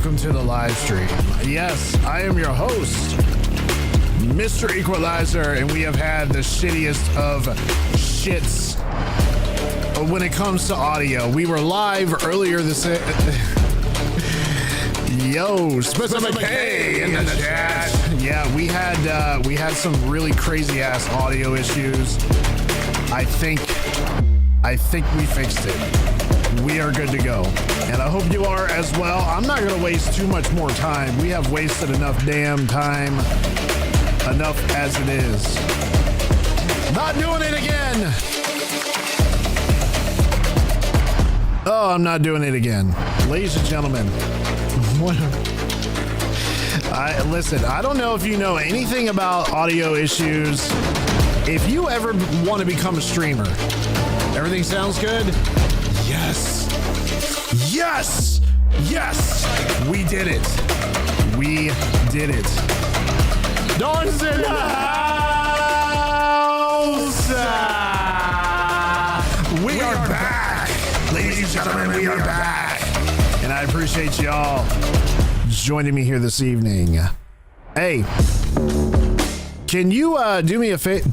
welcome to the live stream. Yes, I am your host, Mr. Equalizer, and we have had the shittiest of shits when it comes to audio. We were live earlier this... Yo, Spencer McKay in the chat. Yeah, we had some really crazy ass audio issues. I think we fixed it. We are good to go. And I hope you are as well. I'm not gonna waste too much more time. We have wasted enough damn time. Enough as it is. Not doing it again. Oh, I'm not doing it again. Ladies and gentlemen. Listen, I don't know if you know anything about audio issues. If you ever want to become a streamer, everything sounds good? Yes. Yes. Yes. We did it. We did it. Dawn's in the house. We are back. Ladies and gentlemen, we are back. And I appreciate y'all joining me here this evening. Hey, can you do me a favor?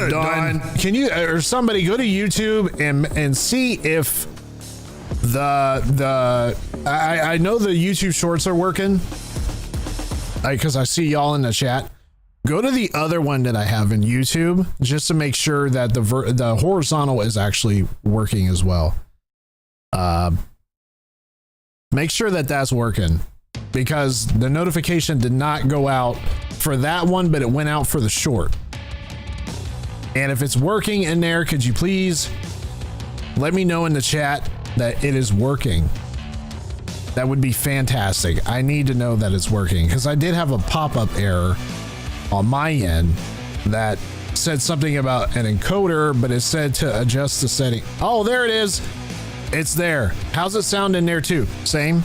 Dawn, can you or somebody go to YouTube and see if I know the YouTube shorts are working, because I see y'all in the chat. Go to the other one that I have in YouTube just to make sure that the horizontal is actually working as well. Make sure that that's working, because the notification did not go out for that one, but it went out for the short. And if it's working in there, could you please let me know in the chat that it is working? That would be fantastic. I need to know that it's working, because I did have a pop-up error on my end that said something about an encoder, but it said to adjust the setting. Oh, there it is. It's there. How's it sound in there too? Same?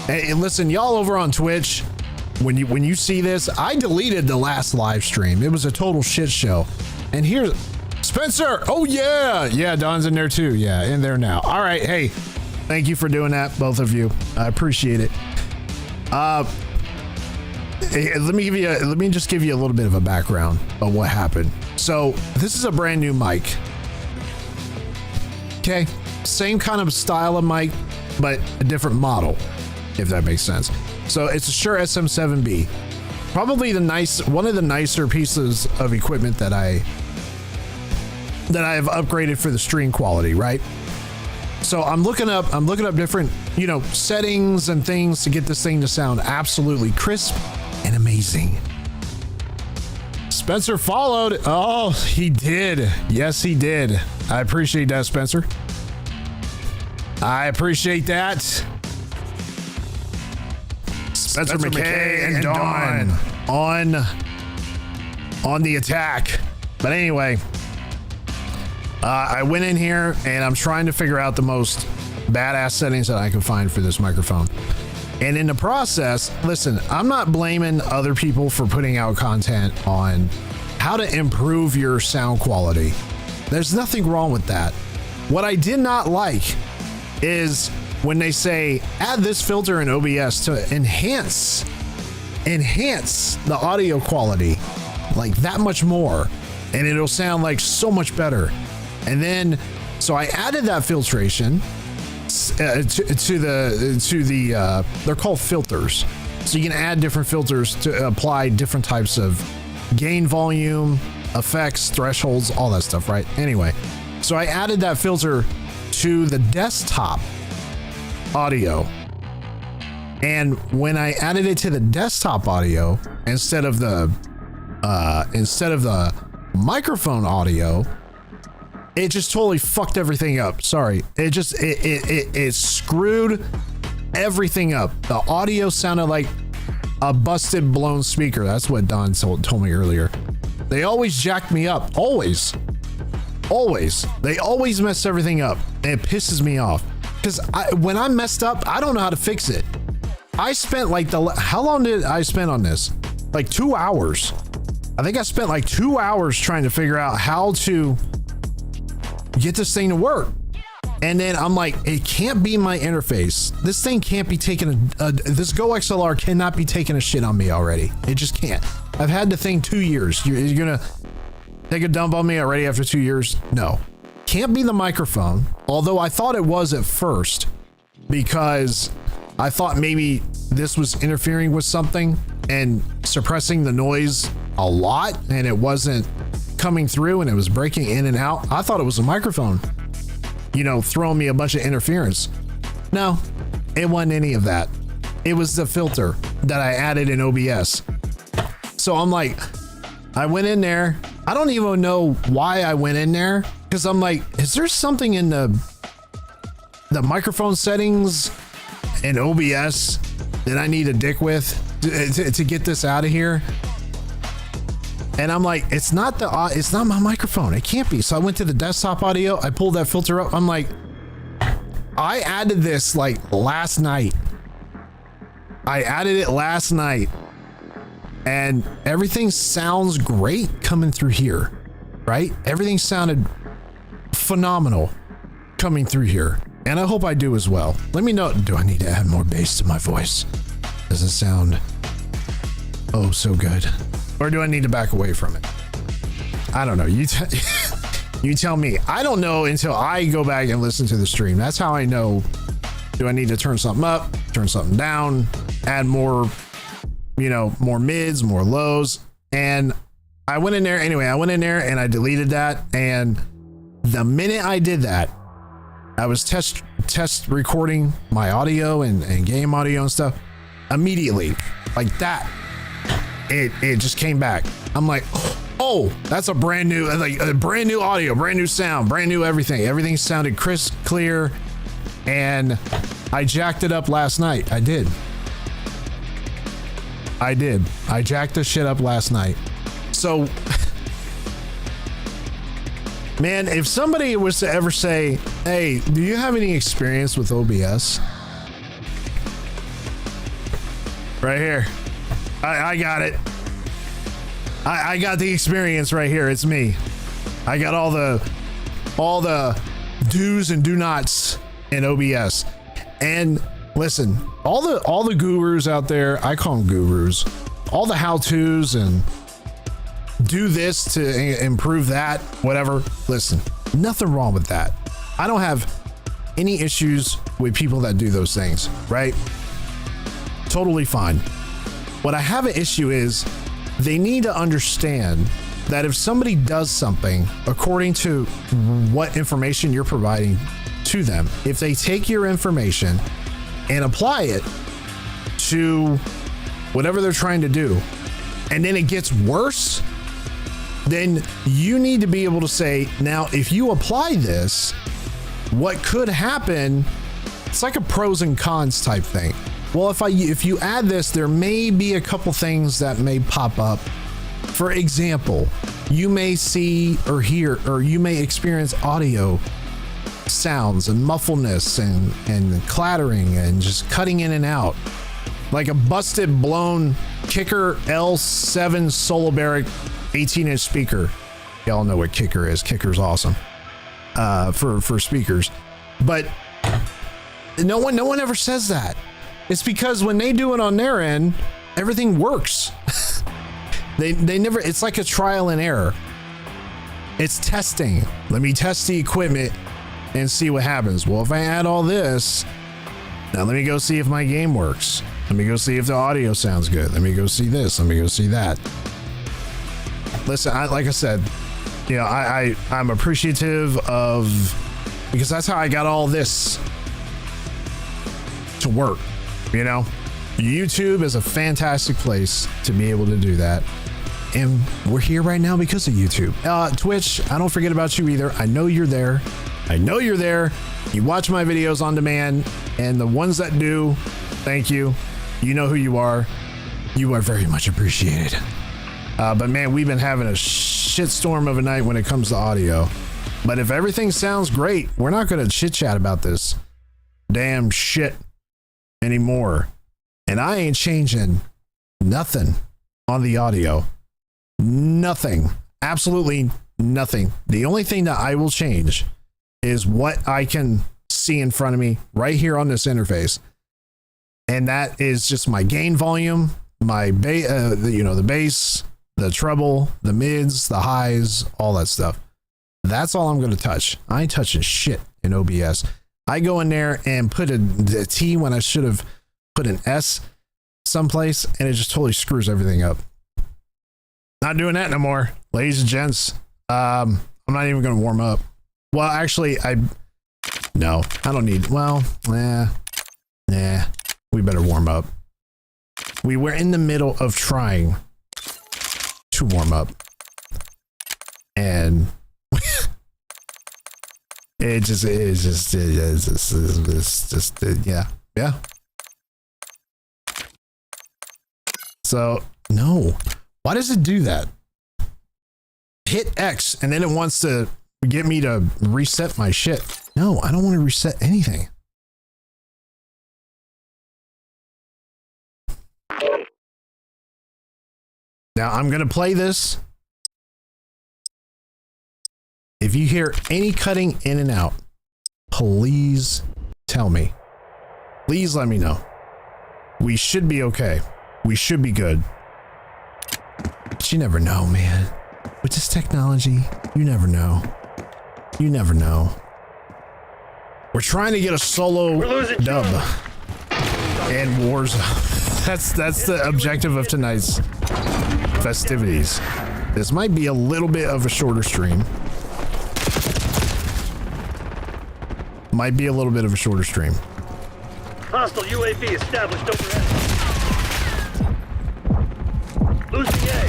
Hey, listen, y'all over on Twitch, when you see this, I deleted the last live stream. It was a total shit show. And here, Spencer. Oh yeah. Yeah, Don's in there too. Yeah, in there now. All right. Hey, thank you for doing that, both of you. I appreciate it. Hey, let me just give you a little bit of a background of what happened. So this is a brand new mic. Okay. Same kind of style of mic, but a different model, if that makes sense. So it's a Shure SM7B, probably one of the nicer pieces of equipment that I have upgraded for the stream quality, right? So I'm looking up different, settings and things to get this thing to sound absolutely crisp and amazing. Spencer followed. Oh, he did. Yes, he did. I appreciate that, Spencer. I appreciate that. Spencer McKay and Dawn on the attack. But anyway, I went in here and I'm trying to figure out the most badass settings that I can find for this microphone. And in the process, listen, I'm not blaming other people for putting out content on how to improve your sound quality. There's nothing wrong with that. What I did not like is when they say add this filter in OBS to enhance the audio quality like that much more, and it'll sound like so much better. And then so I added that filtration to the they're called filters, so you can add different filters to apply different types of gain, volume, effects, thresholds, all that stuff, right? Anyway, so I added that filter to the desktop audio, and when I added it to the desktop audio instead of the microphone audio, it just totally fucked everything up. Sorry, it screwed everything up. The audio sounded like a busted blown speaker. That's what Don told me earlier. They always jacked me up. Always. They always mess everything up. And it pisses me off. Because when I'm messed up, I don't know how to fix it. I spent how long did I spend on this? Like 2 hours. I think I spent like 2 hours trying to figure out how to get this thing to work. And then I'm like, it can't be my interface. This thing can't be taking this Go XLR cannot be taking a shit on me already. It just can't. I've had the thing 2 years. You're gonna take a dump on me already after 2 years? No. Can't be the microphone. Although I thought it was at first, because I thought maybe this was interfering with something and suppressing the noise a lot, and it wasn't coming through and it was breaking in and out. I thought it was a microphone, you know, throwing me a bunch of interference. No, it wasn't any of that. It was the filter that I added in OBS. So I'm like, I went in there. I don't even know why I went in there, because I'm like, is there something in the microphone settings in OBS that I need to dick with to get this out of here? And I'm like, it's not my microphone. It can't be. So I went to the desktop audio. I pulled that filter up. I'm like, I added this like last night. I added it last night, and everything sounds great coming through here, right? Everything sounded phenomenal coming through here. And I hope I do as well. Let me know. Do I need to add more bass to my voice? Does it sound oh so good? Or do I need to back away from it? I don't know. You tell me. I don't know until I go back and listen to the stream. That's how I know. Do I need to turn something up, turn something down, add more, you know, more mids, more lows? And I went in there anyway. I went in there and I deleted that. And the minute I did that, I was test recording my audio and game audio and stuff. Immediately, like that, it just came back. I'm like, oh, that's a brand new, like a brand new audio, brand new sound, brand new everything. Everything sounded crisp, clear, and I jacked it up last night. I did. I jacked this shit up last night. So, man, if somebody was to ever say, hey, do you have any experience with OBS? Right here. I got it. I got the experience right here. It's me. I got all the do's and do nots in OBS. And listen, all the gurus out there, I call them gurus, all the how-tos and do this to improve that, whatever. Listen, nothing wrong with that. I don't have any issues with people that do those things, right? Totally fine. What I have an issue is they need to understand that if somebody does something according to what information you're providing to them, if they take your information and apply it to whatever they're trying to do, and then it gets worse, then you need to be able to say, now, if you apply this, what could happen? It's like a pros and cons type thing. Well, if you add this, there may be a couple things that may pop up. For example, you may see or hear, or you may experience audio sounds and muffledness and clattering and just cutting in and out, like a busted, blown Kicker L7 Solo Barrack 18-inch speaker. Y'all know what Kicker is. Kicker's awesome for speakers, but no one ever says that. It's because when they do it on their end, everything works. They never, it's like a trial and error. It's testing. Let me test the equipment and see what happens. Well, if I add all this, now let me go see if my game works. Let me go see if the audio sounds good. Let me go see this. Let me go see that. Listen, like I said, you know, I'm appreciative of, because that's how I got all this to work. You know, YouTube is a fantastic place to be able to do that. And we're here right now because of YouTube. Twitch, I don't forget about you either. I know you're there. I know you're there. You watch my videos on demand, and the ones that do, thank you. You know who you are. You are very much appreciated. But man, we've been having a shitstorm of a night when it comes to audio. But if everything sounds great, we're not going to chit chat about this damn shit anymore. And I ain't changing nothing on the audio. Nothing. Absolutely nothing. The only thing that I will change is what I can see in front of me right here on this interface. And that is just my gain volume, my the bass, the treble, the mids, the highs, all that stuff. That's all I'm going to touch. I ain't touching shit in OBS. I go in there and put a T when I should have put an S someplace, and it just totally screws everything up. Not doing that no more, ladies and gents. I'm not even going to warm up. Well, actually, no, I don't need, well, nah, we better warm up. We were in the middle of trying to warm up, and it's just yeah. So no, why does it do that? Hit X and then it wants to get me to reset my shit. No, I don't want to reset anything. Now I'm gonna play this. If you hear any cutting in and out, please tell me. Please let me know. We should be okay. We should be good. But you never know, man. With this technology, you never know. You never know. We're trying to get a solo dub and Warzone. That's the objective of tonight's festivities. This might be a little bit of a shorter stream. Might be a little bit of a shorter stream. Hostile UAV established overhead. Losing A.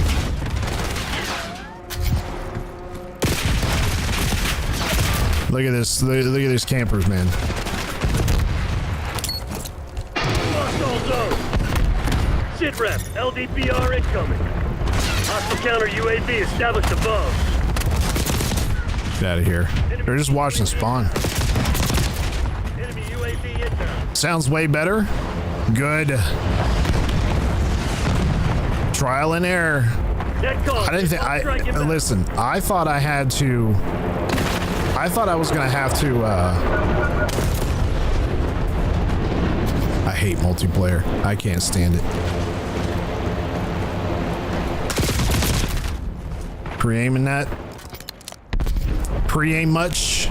Look at this. Look at these campers, man. Lost all zone. Sit rep. LDPR incoming. Hostile counter UAV established above. Get out of here. They're just watching spawn. Enemy UAV inbound. Sounds way better. Good. Trial and error. I didn't think listen, I thought I had to. I thought I was gonna have to. I hate multiplayer. I can't stand it. Pre-aiming that. Pre-aim much.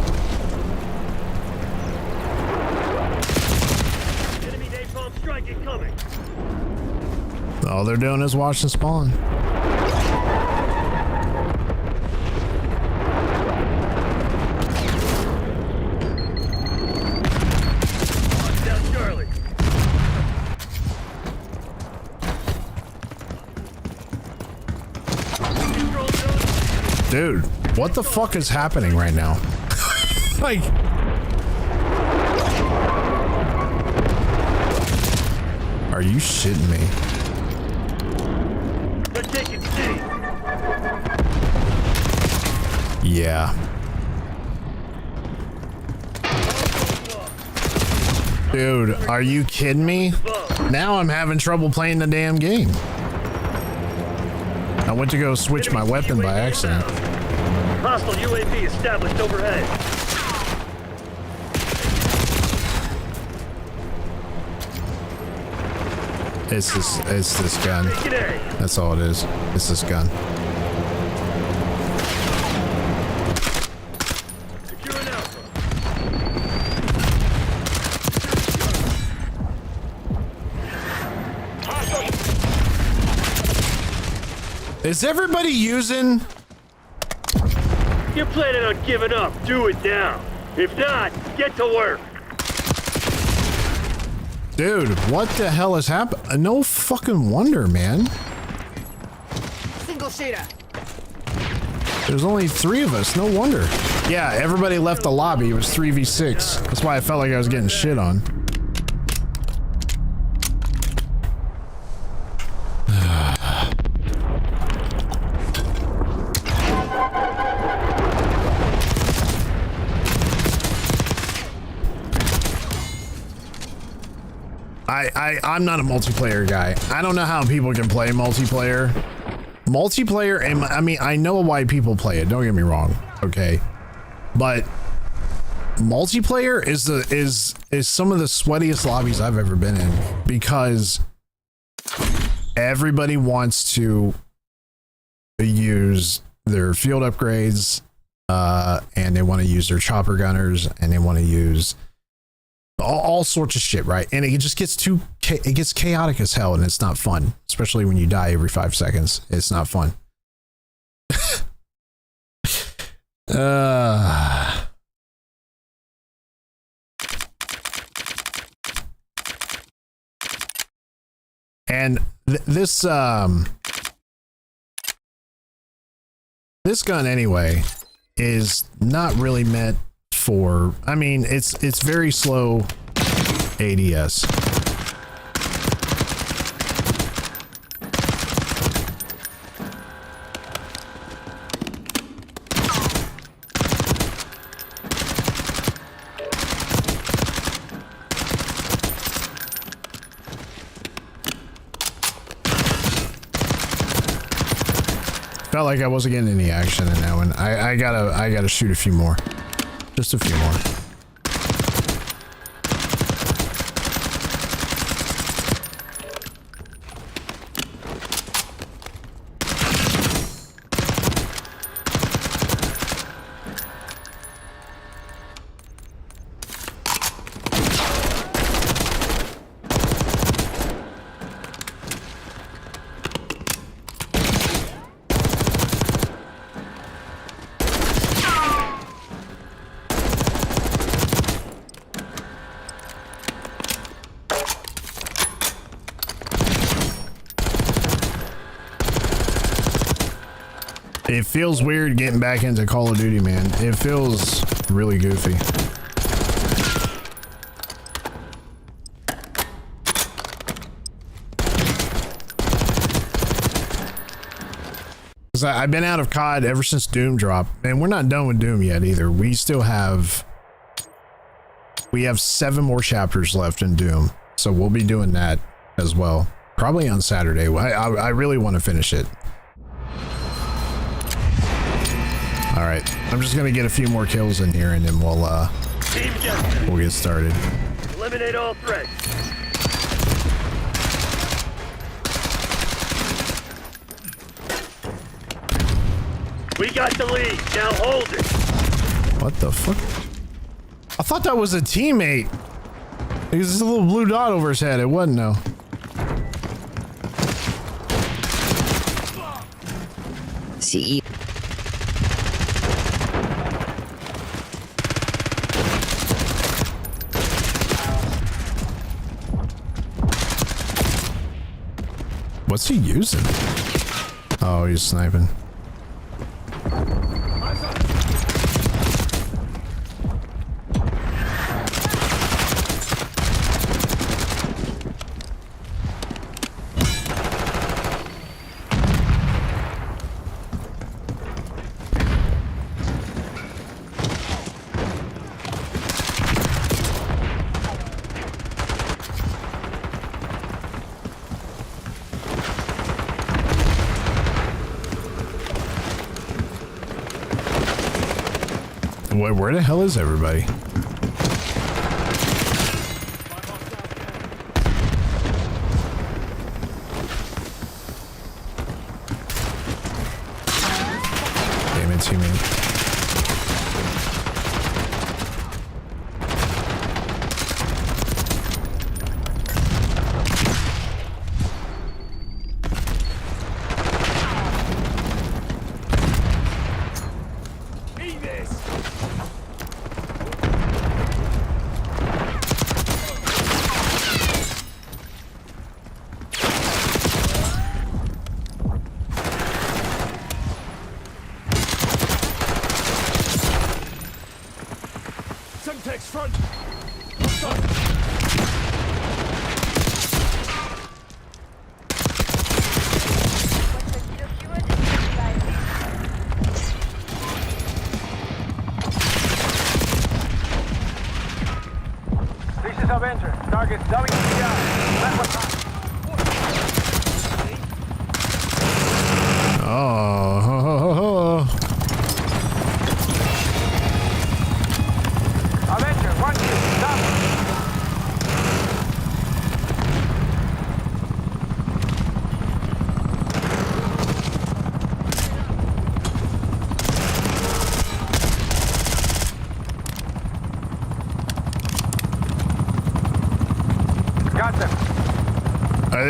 Enemy napalm strike incoming. All they're doing is watching spawn. Down Charlie. Control zone. Dude, what the fuck is happening right now? Like, are you shitting me? They're taking C. Yeah. Dude, are you kidding me? Now I'm having trouble playing the damn game. I went to go switch my weapon by accident. Hostile UAV established overhead. It's this gun. That's all it is. It's this gun. Securing Alpha. Is everybody using? You're planning on giving up. Do it now. If not, get to work. Dude, what the hell has happened? No fucking wonder, man. Single shader. There's only 3 of us. No wonder. Yeah, everybody left the lobby. It was 3v6. That's why I felt like I was getting shit on. I'm not a multiplayer guy. I don't know how people can play multiplayer. Multiplayer, and I mean, I know why people play it. Don't get me wrong, okay? But multiplayer is some of the sweatiest lobbies I've ever been in, because everybody wants to use their field upgrades, and they want to use their chopper gunners, and they want to use all sorts of shit, right? And it just gets it gets chaotic as hell, and it's not fun, especially when you die every 5 seconds. It's not fun. And this gun anyway is not really meant for, I mean, it's very slow ADS. Felt like I wasn't getting any action in that one. I gotta shoot a few more. Just a few more. It feels weird getting back into Call of Duty, man. It feels really goofy. Because I've been out of COD ever since Doom dropped, and we're not done with Doom yet either. We have 7 more chapters left in Doom, so we'll be doing that as well. Probably on Saturday. I really want to finish it. All right, I'm just gonna get a few more kills in here, and then we'll get started. Eliminate all threats. We got the lead. Now hold it. What the fuck? I thought that was a teammate. There's a little blue dot over his head. It wasn't, no. CE. What's he using? Oh, he's sniping. Where the hell is everybody? Damn it, teammate.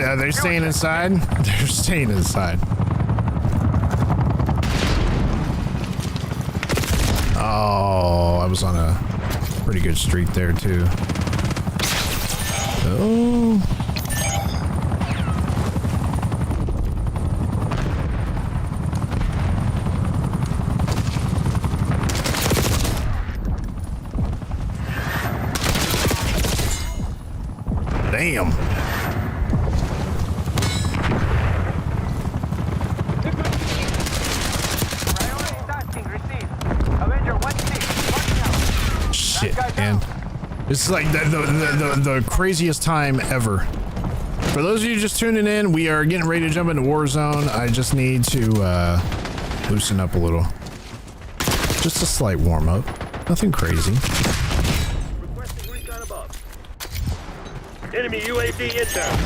Are they staying inside? They're staying inside. Oh, I was on a pretty good streak there too. Oh. Damn. Shit, man. This is like the craziest time ever. For those of you just tuning in, we are getting ready to jump into Warzone. I just need to loosen up a little. Just a slight warm up. Nothing crazy. Requesting recon above. Enemy UAV inbound.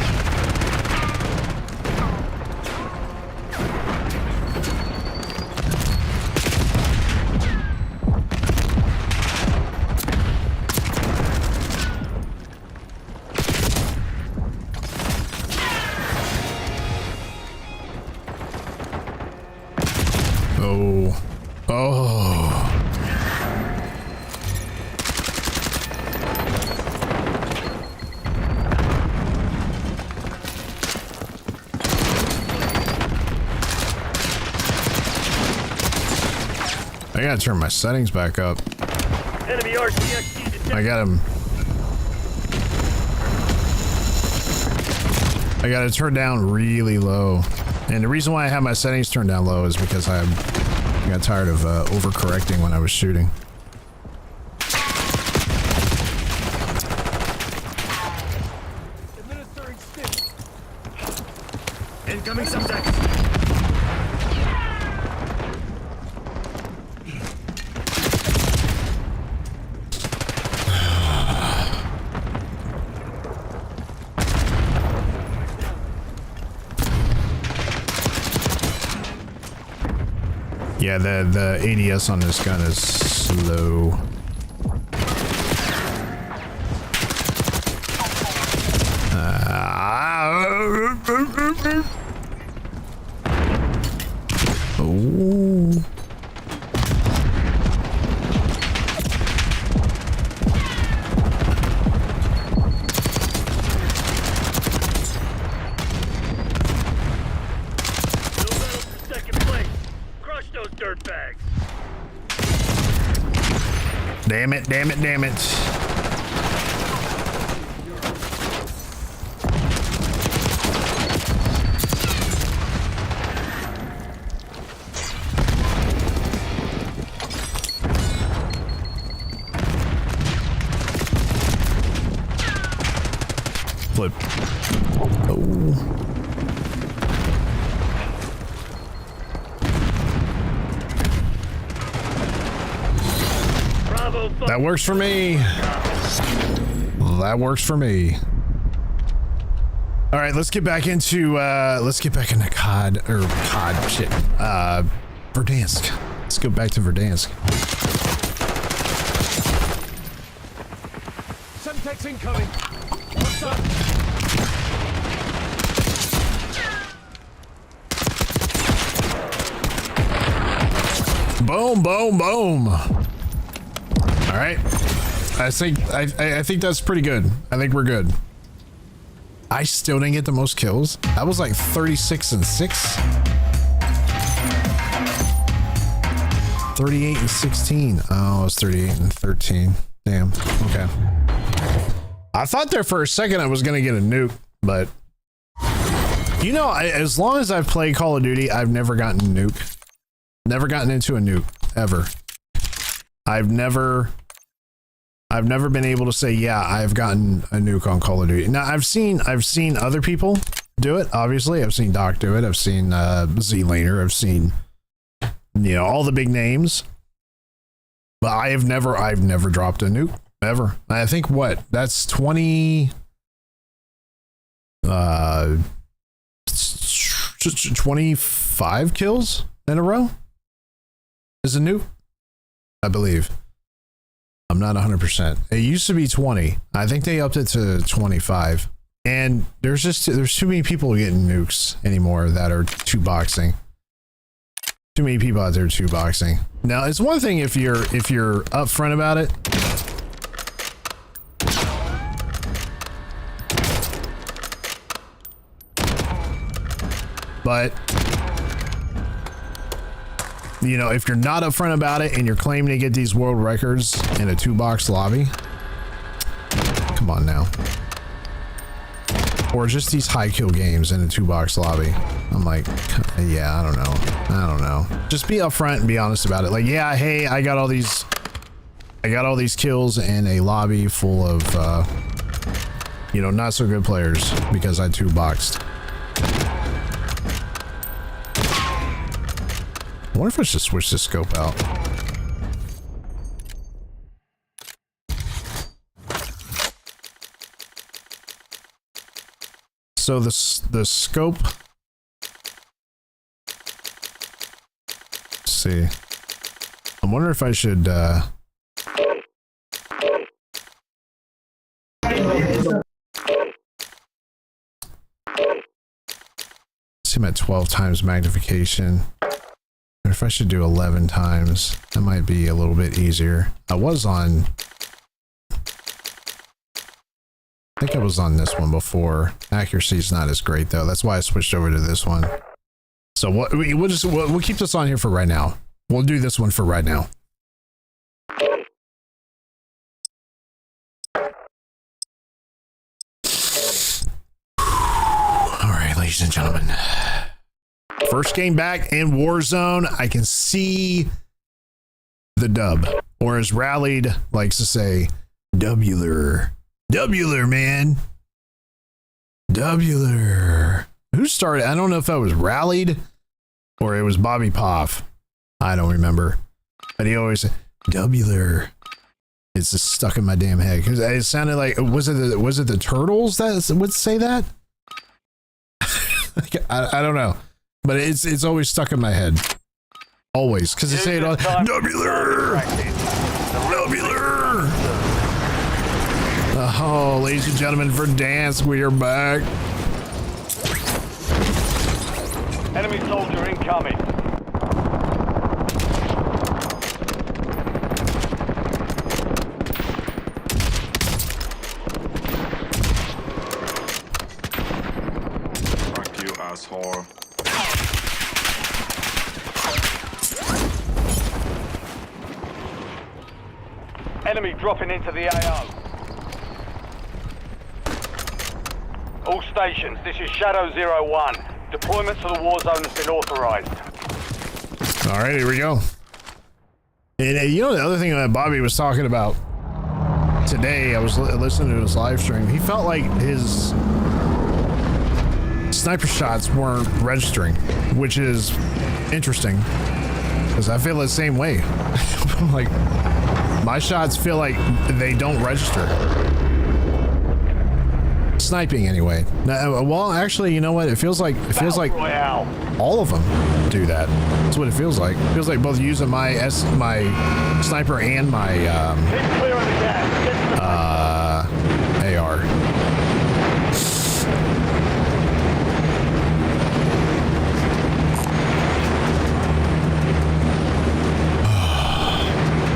Oh. Oh. I gotta turn my settings back up. Enemy RCXD detected. I got him. I gotta turn down really low. And the reason why I have my settings turned down low is because I got tired of overcorrecting when I was shooting. Administering stick. Incoming subject. Yeah, the ADS on this gun is slow. Oh. Dirtbags. Damn it, damn it, damn it. Flip. Oh. That works for me. That works for me. All right, let's get back into COD or COD shit. Verdansk. Let's go back to Verdansk. Semtex incoming. What's up? Boom, boom, boom. All right, I think that's pretty good. I think we're good. I still didn't get the most kills. I was like 36 and 6, 38 and 16. Oh, I was 38 and 13. Damn. Okay. I thought there for a second I was gonna get a nuke, but you know, as long as I've played Call of Duty, I've never gotten a nuke. Never gotten into a nuke ever. I've never been able to say, yeah, I've gotten a nuke on Call of Duty. Now I've seen other people do it. Obviously, I've seen Doc do it. I've seen Z-Laner. I've seen, you know, all the big names. But I've never dropped a nuke ever. I think that's 25 kills in a row is a nuke, I believe. I'm not 100%. It used to be 20. I think they upped it to 25. And there's too many people getting nukes anymore that are two boxing. Too many people out there two boxing. Now it's one thing if you're upfront about it. But you know, if you're not upfront about it and you're claiming to get these world records in a 2-box lobby, come on now. Or just these high kill games in a 2-box lobby. I'm like, yeah, I don't know. Just be upfront and be honest about it. Like, yeah, hey, I got all these kills in a lobby full of, you know, not so good players because I 2-boxed. I wonder if I should switch the scope out. So the scope. Let's see. I'm wondering if I should. See, I'm at 12 times magnification. Or if I should do 11 times, that might be a little bit easier. I think I was on this one before. Accuracy's not as great though. That's why I switched over to this one. So we'll keep this on here for right now. We'll do this one for right now. All right, ladies and gentlemen. First game back in Warzone. I can see the dub, or as Rallied likes to say, Wular. Wular, man. Wular. Who started? I don't know if that was Rallied or it was Bobby Poff. I don't remember. But he always said, Wular. It's just stuck in my damn head. Because it sounded like, was it the Turtles that would say that? I don't know. But it's always stuck in my head. Always. Because they say it all. Wular! Wular! Oh, ladies and gentlemen, Verdansk, we are back. Enemy soldier incoming. Fuck you, asshole. Enemy dropping into the AO. All stations, this is Shadow 01. Deployment to the war zone has been authorized. All right, here we go. And you know the other thing that Bobby was talking about today, I was listening to his live stream. He felt like his sniper shots weren't registering, which is interesting because I feel the same way. Like my shots feel like they don't register. Sniping anyway. Now, well, actually, you know what? It feels like all of them do that. That's what it feels like. It feels like both using my sniper and my AR.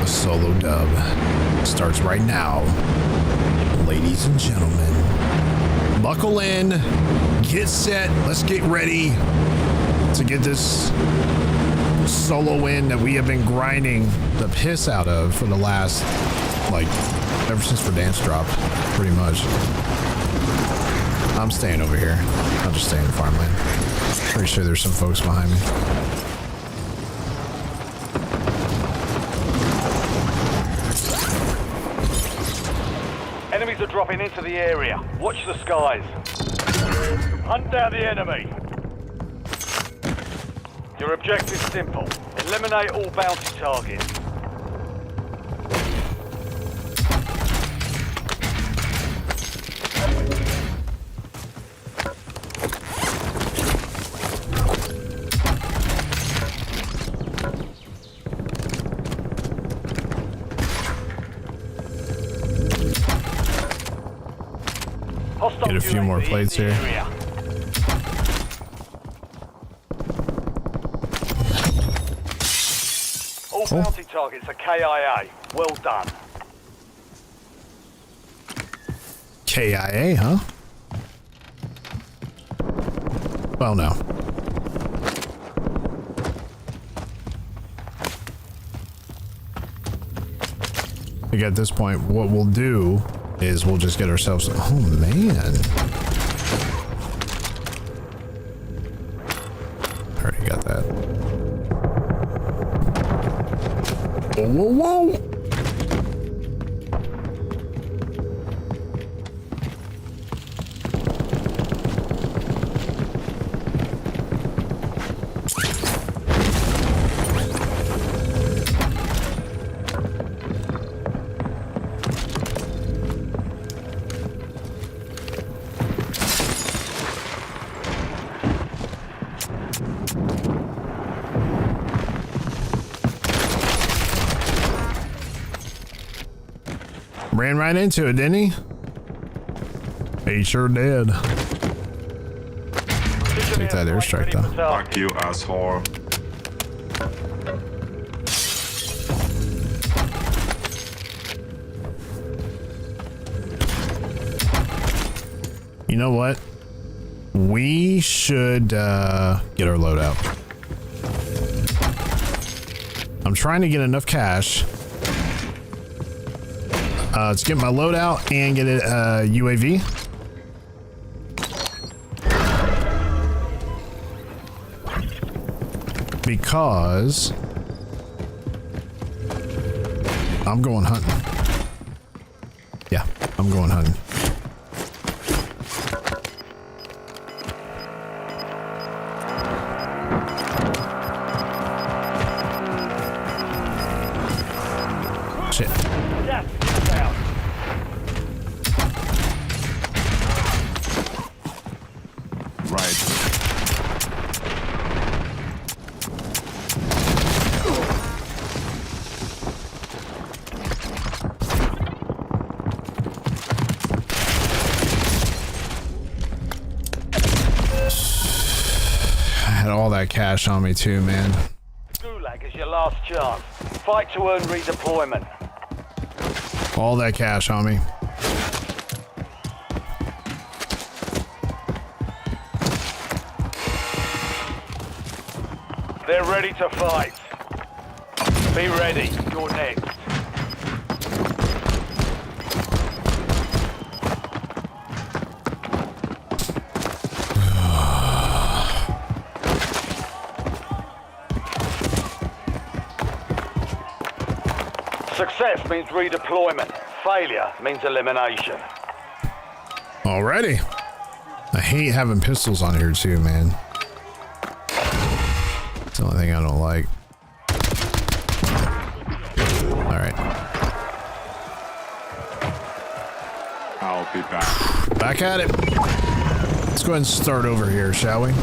The solo dub starts right now, ladies and gentlemen. Buckle in, get set, let's get ready to get this solo win that we have been grinding the piss out of for the last, like, ever since Verdansk dropped, pretty much. I'm staying over here. I'll just stay in farmland. Pretty sure there's some folks behind me. Enemies are dropping into the area. Watch the skies. Hunt down the enemy. Your objective's simple. Eliminate all bounty targets. Get a few more plates here. All bounty targets are KIA. Well done. KIA, huh? Well, no. I think at this point, what we'll do is we'll just get ourselves... Oh, man. Already got that. Whoa, whoa, whoa! Ran right into it, didn't he? He sure did. Take that airstrike though. Fuck you, asshole. You know what? We should get our loadout. I'm trying to get enough cash to get my loadout and get a UAV. Because I'm going hunting. Yeah, I'm going hunting. Shit. Yes, down. Right. I had all that cash on me too, man. Gulag is your last chance. Fight to earn redeployment. All that cash on me. They're ready to fight. Be ready. You're next. Success means redeployment. Failure means elimination. Already. I hate having pistols on here too, man. It's the only thing I don't like. Alright. I'll be back. Back at it. Let's go ahead and start over here, shall we?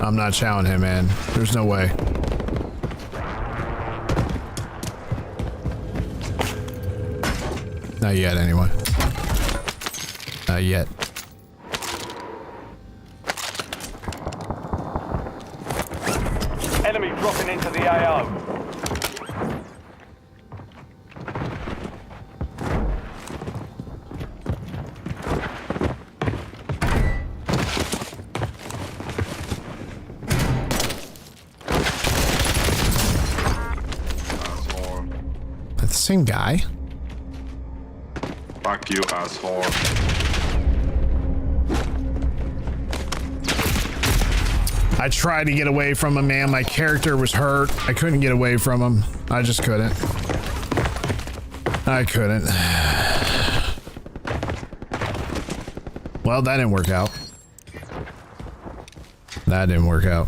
I'm not chowing him, man. There's no way. Not yet, anyway. Not yet. Enemy dropping into the AO. Asshole. That's the same guy. Fuck you, asshole. I tried to get away from him, man. My character was hurt. I couldn't get away from him. I just couldn't. I couldn't. Well, that didn't work out. That didn't work out.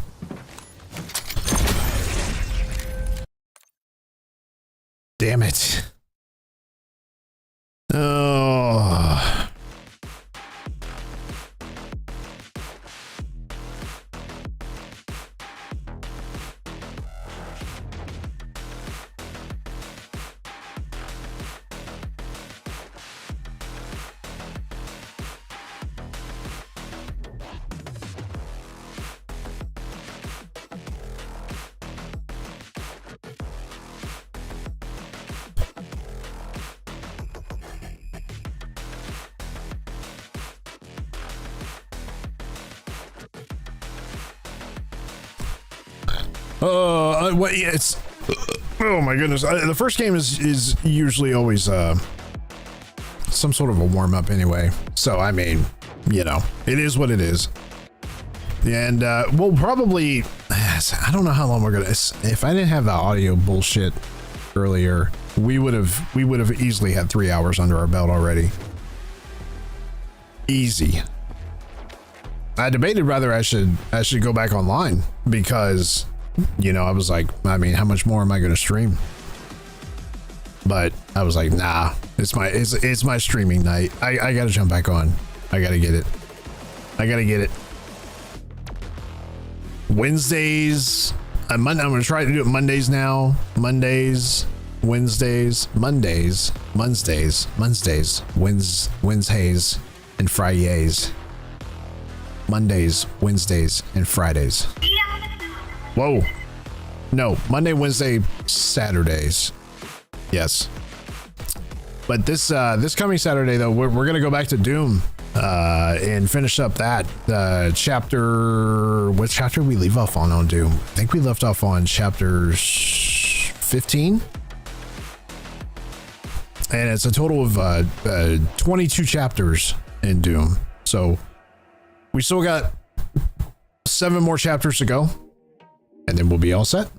What? Yeah, it's. Oh my goodness! The first game is usually always some sort of a warm up anyway. So I mean, you know, it is what it is. And we'll probably. I don't know how long we're gonna. If I didn't have the audio bullshit earlier, we would have easily had 3 hours under our belt already. Easy. I debated whether I should go back online because, you know, I was like, I mean, how much more am I going to stream? But I was like, nah, it's my streaming night. I got to jump back on. I got to get it. Wednesdays. I'm going to try to do it Mondays now. Wednesdays, and Fridays. Mondays, Wednesdays, and Fridays. Whoa. No, Monday, Wednesday, Saturdays. Yes. But this coming Saturday though, we're gonna go back to Doom and finish up that chapter. What chapter we leave off on Doom? I think we left off on chapter 15. And it's a total of 22 chapters in Doom. So we still got 7 more chapters to go, and then we'll be all set.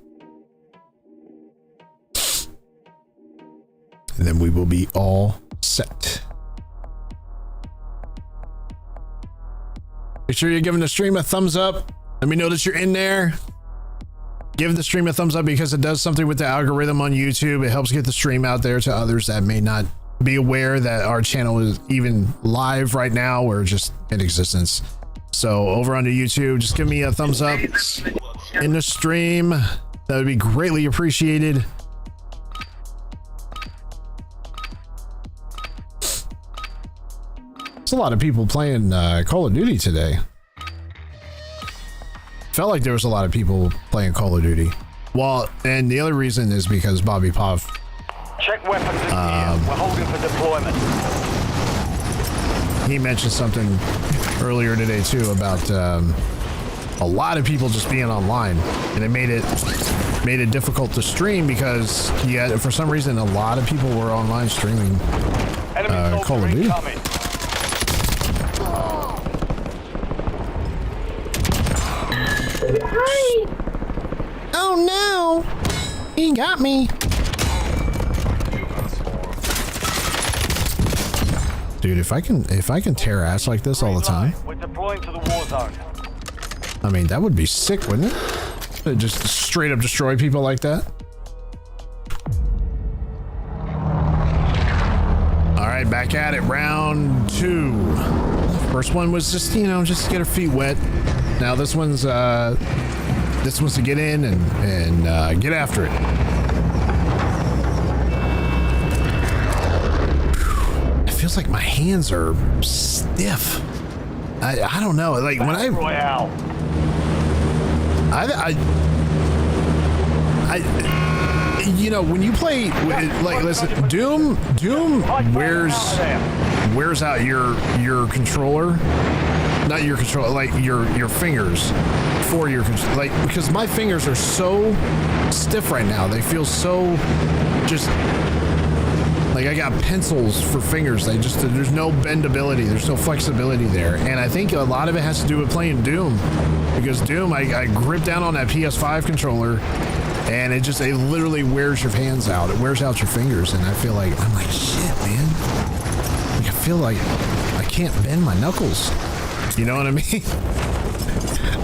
And then we will be all set. Make sure you're giving the stream a thumbs up. Let me know that you're in there. Give the stream a thumbs up because it does something with the algorithm on YouTube. It helps get the stream out there to others that may not be aware that our channel is even live right now or just in existence. So over on the YouTube, just give me a thumbs up in the stream. That would be greatly appreciated. There's a lot of people playing Call of Duty today. Felt like there was a lot of people playing Call of Duty. Well, and the other reason is because Bobby Pov. Check weapons in here. We're holding for deployment. He mentioned something earlier today too about a lot of people just being online, and it made it difficult to stream because for some reason a lot of people were online streaming Call of Duty. Hi. Oh no! He got me. Dude, if I can tear ass like this all the time, We're deploying to the war zone. I mean, that would be sick, wouldn't it? Just straight up destroy people like that. All right, back at it. Round 2. First one was just, you know, just to get our feet wet. Now this one's to get in and get after it. It feels like my hands are stiff. I don't know. Like when Royale. you know, when you play, like, listen, Doom wears out your controller, not your controller, like your fingers for your like, because my fingers are so stiff right now. They feel so just like I got pencils for fingers. There's no bendability, there's no flexibility there, and I think a lot of it has to do with playing Doom, because Doom, I grip down on that PS5 controller. And it literally wears your hands out. It wears out your fingers, and I'm like, shit, man. Like, I feel like I can't bend my knuckles. You know what I mean?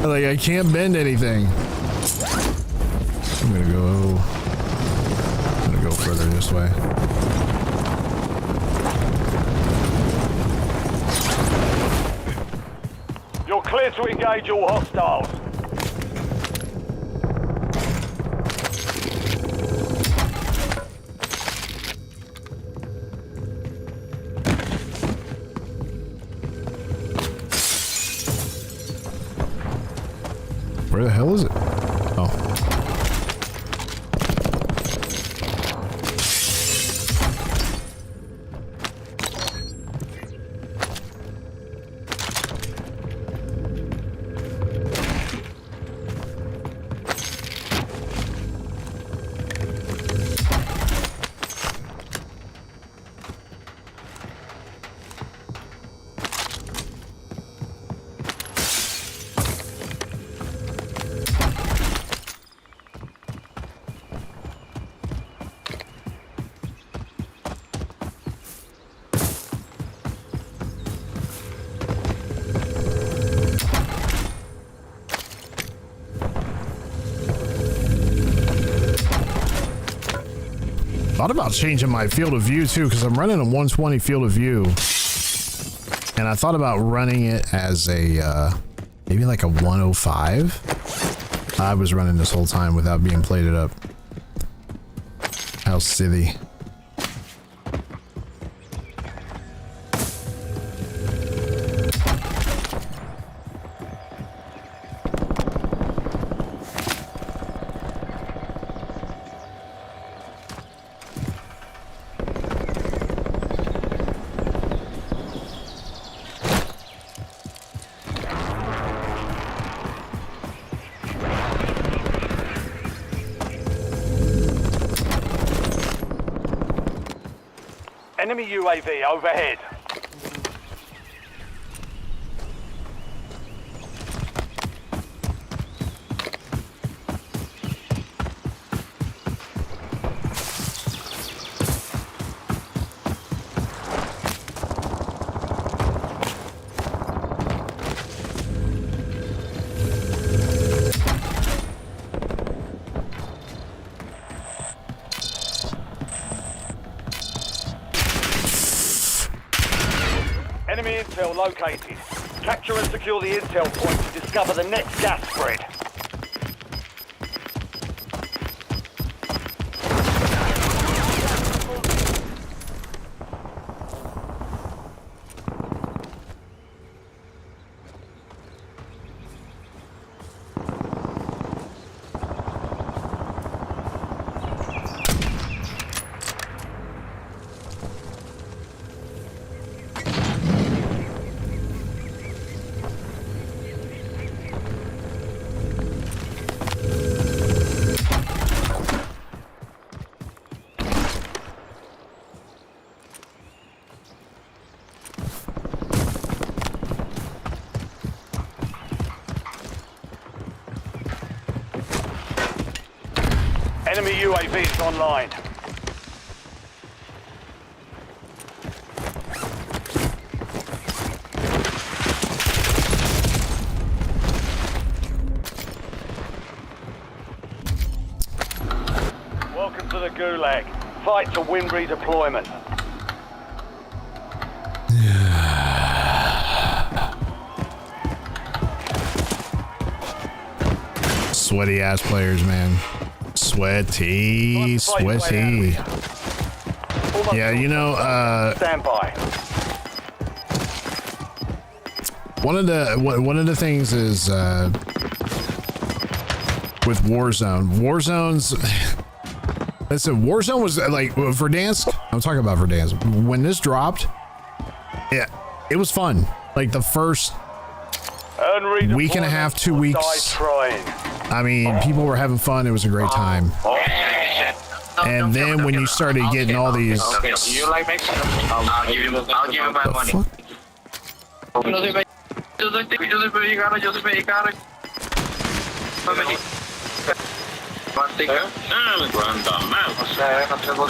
Like, I can't bend anything. I'm gonna go further this way. You're clear to engage all hostiles. Where the hell is it? Oh. Thought about changing my field of view too, because I'm running a 120 field of view. And I thought about running it as a, maybe like a 105. I was running this whole time without being plated up. How silly. Enemy UAV overhead. Enemy intel located. Capture and secure the intel point to discover the next gas spread. Enemy UAV is online. Welcome to the Gulag. Fight to win redeployment. Sweaty ass players, man. Sweaty. Yeah, you know, Stand by. one of the things is with Warzone's listen, Warzone was like Verdansk. I'm talking about Verdansk. When this dropped, yeah, it was fun. Like the first week and a half, 2 weeks. I mean, people were having fun. It was a great time. And then when you started getting all these, You like Mexican? I'll give you my money. fuck? Yo soy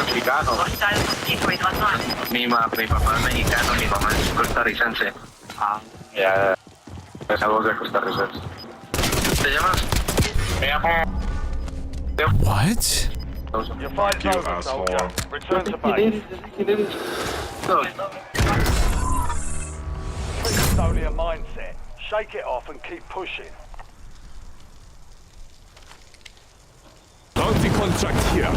mexicano. Mi papá es mexicano, mi mamá es costarricense. Ya, esa voz de costarricense. ¿Te llamas? Me llamo. What? Your fight's You over, asshole. soldier. Return to base. It's only a mindset. Shake it off and keep pushing. Bounty contract here.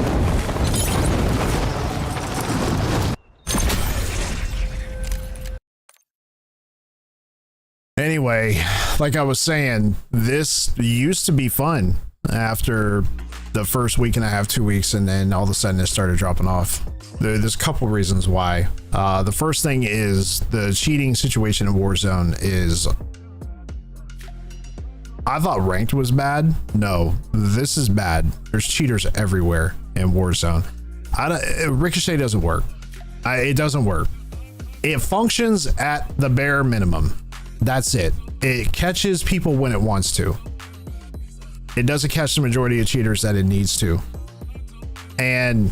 Anyway, like I was saying, this used to be fun after the first week and a half, 2 weeks, and then all of a sudden it started dropping off. There's a couple reasons why. The first thing is the cheating situation in Warzone is, I thought ranked was bad. No, this is bad. There's cheaters everywhere in Warzone. Ricochet doesn't work. It doesn't work. It functions at the bare minimum. That's it. It catches people when it wants to. It doesn't catch the majority of cheaters that it needs to. And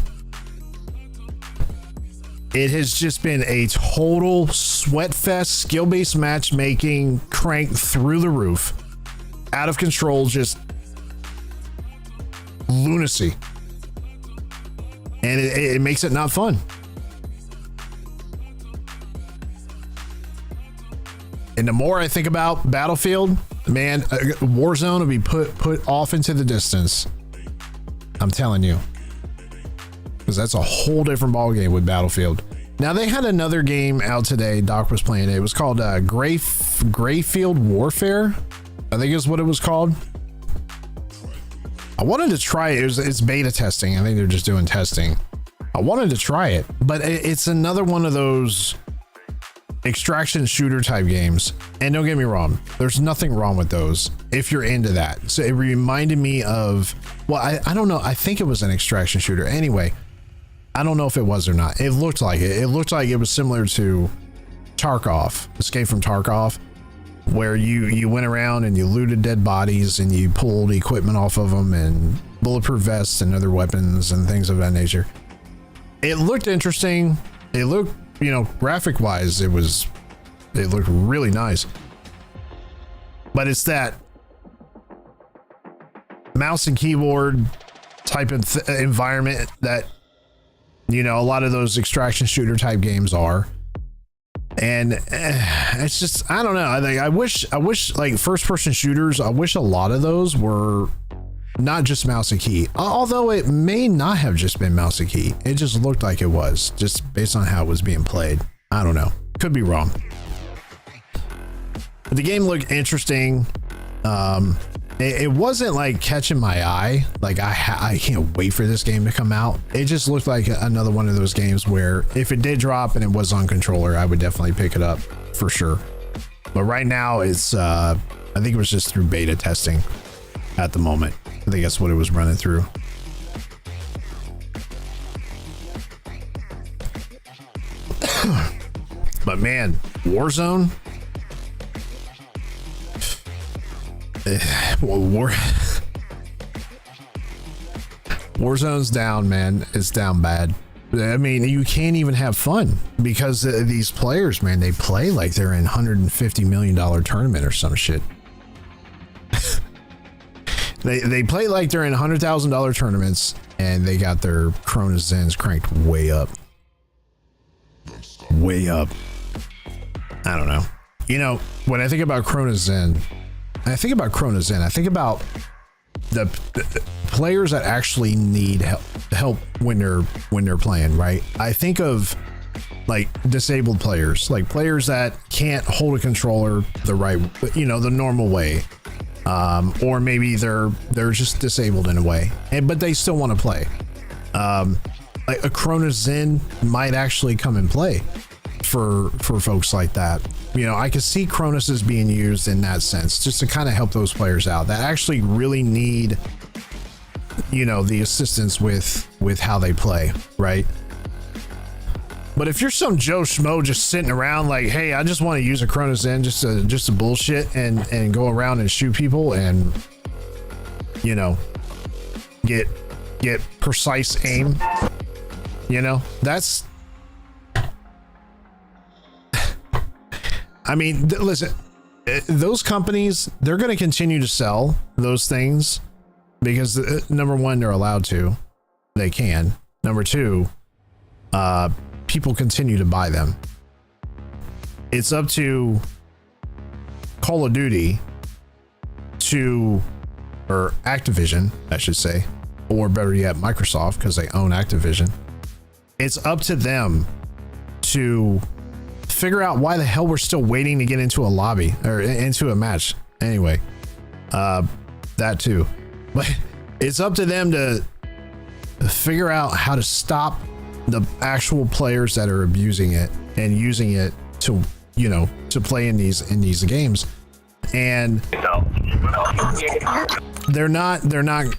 it has just been a total sweat fest, skill-based matchmaking, crank through the roof, out of control, just lunacy. and it makes it not fun. And the more I think about Battlefield, man, Warzone will be put off into the distance. I'm telling you, because that's a whole different ball game with Battlefield. Now they had another game out today. Doc was playing it. It was called Grayfield Warfare, I think is what it was called. I wanted to try it. It's beta testing. I think they're just doing testing. I wanted to try it, but it's another one of those extraction shooter type games. And don't get me wrong, there's nothing wrong with those if you're into that. So it reminded me of, well, I don't know. I think it was an extraction shooter. Anyway, I don't know if it was or not. It looked like it. It looked like it was similar to Tarkov, Escape from Tarkov, where you went around and you looted dead bodies and you pulled equipment off of them and bulletproof vests and other weapons and things of that nature. It looked interesting. It looked, you know, graphic wise, it looked really nice. But it's that mouse and keyboard type of environment that, you know, a lot of those extraction shooter type games are. And it's just, I don't know. I wish like first person shooters, I wish a lot of those were not just mouse and key, although it may not have just been mouse and key. It just looked like it was, just based on how it was being played. I don't know, could be wrong. But the game looked interesting. It wasn't like catching my eye. Like I can't wait for this game to come out. It just looked like another one of those games where if it did drop and it was on controller, I would definitely pick it up for sure. But right now it's, I think it was just through beta testing at the moment. I think that's what it was running through. But man, Warzone. Warzone's down, man. It's down bad. I mean, you can't even have fun because these players, man, they play like they're in $150 million tournament or some shit. They play like they're in $100,000 tournaments, and they got their Corona Zens cranked way up. Way up. I don't know. You know, when I think about Corona Zen, I think about the players that actually need help when they're playing, right? I think of like disabled players, like players that can't hold a controller the right, you know, the normal way. Or maybe they're just disabled in a way, but they still want to play. Like a Corona Zen might actually come and play for folks like that. You know, I could see Cronus as being used in that sense, just to kind of help those players out that actually really need, you know, the assistance with how they play, right? But if you're some Joe Schmo just sitting around like, hey, I just want to use a Corona Zen just to bullshit and go around and shoot people and, you know, get precise aim, you know, that's, I mean, listen, those companies, they're going to continue to sell those things because number one, they're allowed to, they can. Number two, people continue to buy them. It's up to Call of Duty or Activision, I should say, or better yet, Microsoft, because they own Activision. It's up to them to figure out why the hell we're still waiting to get into a lobby or into a match. Anyway, that too. But it's up to them to figure out how to stop the actual players that are abusing it and using it to, you know, to play in these games. And they're not,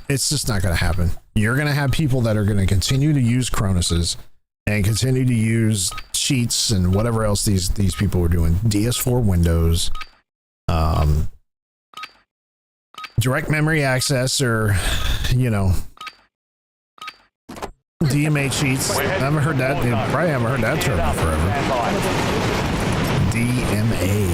it's just not going to happen. You're going to have people that are going to continue to use Cronuses and continue to use cheats and whatever else these people were doing. DS4 Windows, direct memory access, or, you know, DMA cheats. I haven't heard that. Probably haven't heard that term in forever. DMA.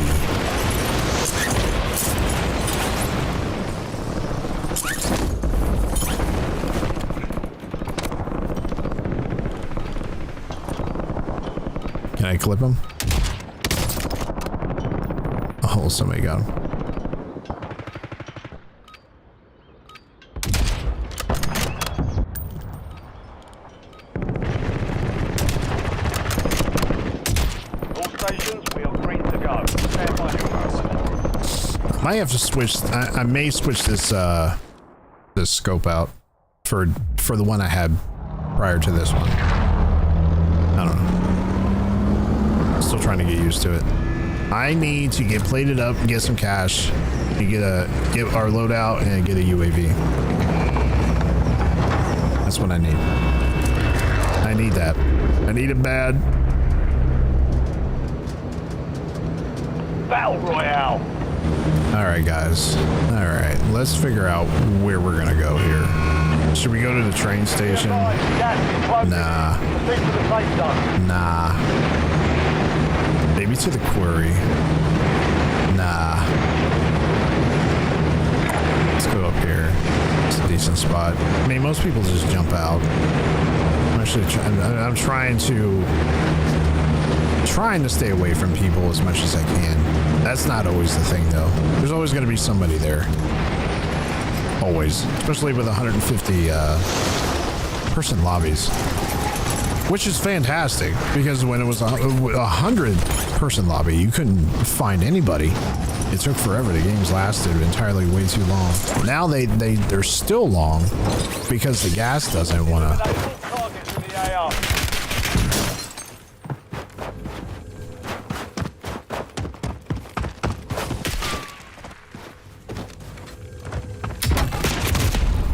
Can I clip him? Oh, somebody got him. All stations, we are green to go. Stand by. I might have to switch. I may switch this this scope out for the one I had prior to this one. I don't know. Still trying to get used to it. I need to get plated up, get some cash, and get our loadout and get a UAV. That's what I need. I need that. I need it bad. Battle Royale. All right, guys. All right, let's figure out where we're gonna go here. Should we go to the train station? Nah. Proceed to the safe zone. Nah. Maybe to the quarry. Nah. Let's go up here. It's a decent spot. I mean, most people just jump out. I'm actually I'm trying to stay away from people as much as I can. That's not always the thing, though. There's always going to be somebody there. Always, especially with 150 person lobbies, which is fantastic, because when it was a 100 person lobby, you couldn't find anybody. It took forever. The games lasted entirely way too long. Now they're still long because the gas doesn't want to. Targets in the AR.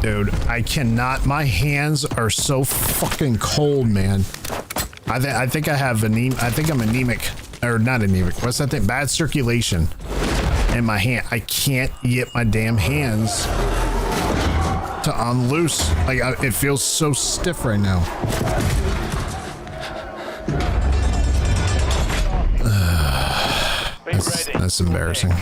Dude, I cannot. My hands are so fucking cold, man. I think I have I think I'm anemic, or not anemic. What's that thing? Bad circulation in my hand. I can't get my damn hands to unloose. Like it feels so stiff right now. That's embarrassing.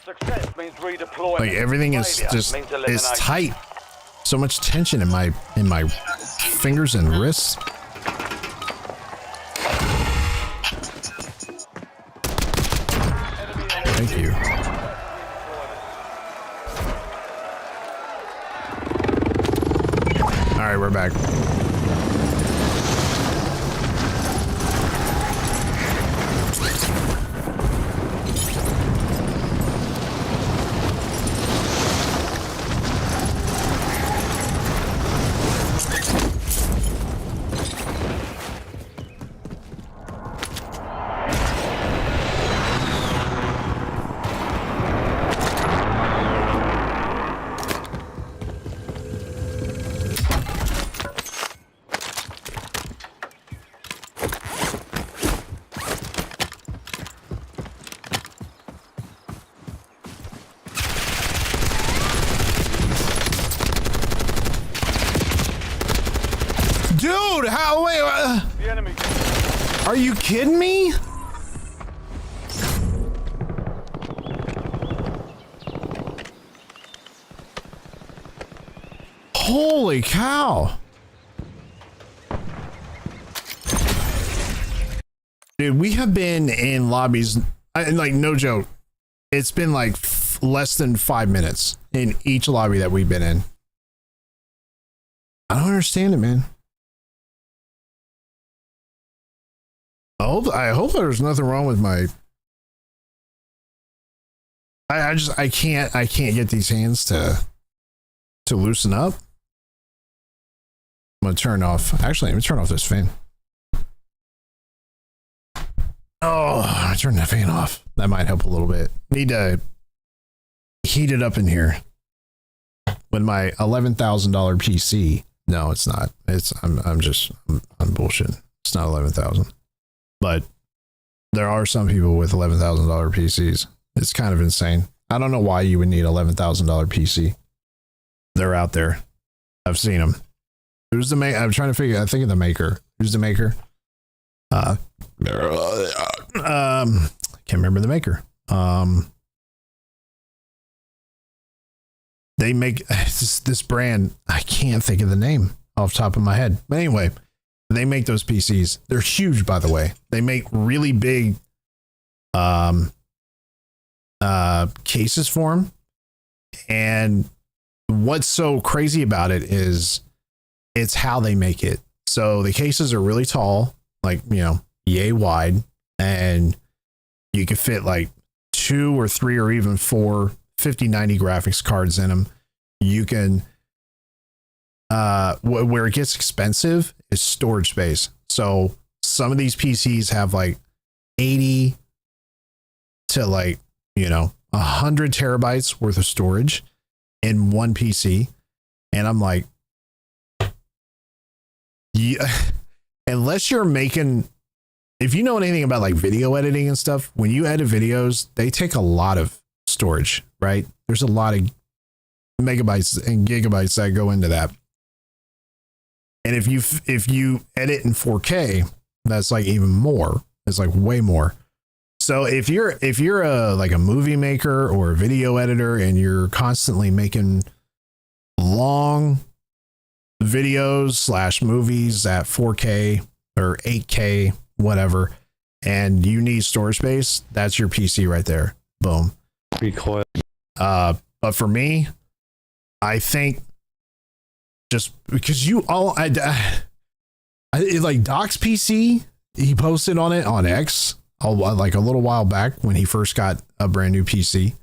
Success means redeployment. Like everything is Failure just means is elimination. tight. So much tension in my fingers and wrists. Thank you. All right, we're back. Dude, how? Wait, The enemy. are you kidding me? Holy cow. Dude, we have been in lobbies, like no joke. It's been like less than 5 minutes in each lobby that we've been in. I don't understand it, man. I hope there's nothing wrong with my. I can't get these hands to loosen up. I'm gonna turn off. Actually, let me turn off this fan. Oh, I turned that fan off. That might help a little bit. Need to heat it up in here with my $11,000 PC. No, it's not. It's I'm bullshit. It's not 11,000. But there are some people with $11,000 PCs. It's kind of insane. I don't know why you would need $11,000 PC. They're out there. I've seen them. Who's the maker? I'm trying to figure. I think of the maker. Who's the maker? Can't remember the maker. They make this brand. I can't think of the name off the top of my head. But anyway, they make those PCs. They're huge, by the way. They make really big cases for them. And what's so crazy about it is it's how they make it. So the cases are really tall, like, you know, yay wide, and you can fit like 2 or 3 or even 4 5090 graphics cards in them. You can where it gets expensive is storage space. So some of these PCs have like 80 to like, you know, 100 terabytes worth of storage in one PC. And I'm like, yeah, unless you're making, if you know anything about like video editing and stuff, when you edit videos, they take a lot of storage, right? There's a lot of megabytes and gigabytes that go into that. And if you edit in 4K, that's like even more. It's like way more. So if you're a like a movie maker or a video editor and you're constantly making long videos / movies at 4K or 8K, whatever, and you need storage space, that's your PC right there. Boom. Recoil. But for me, I think just because you all, I like Doc's PC, he posted on it on X like a little while back when he first got a brand new PC,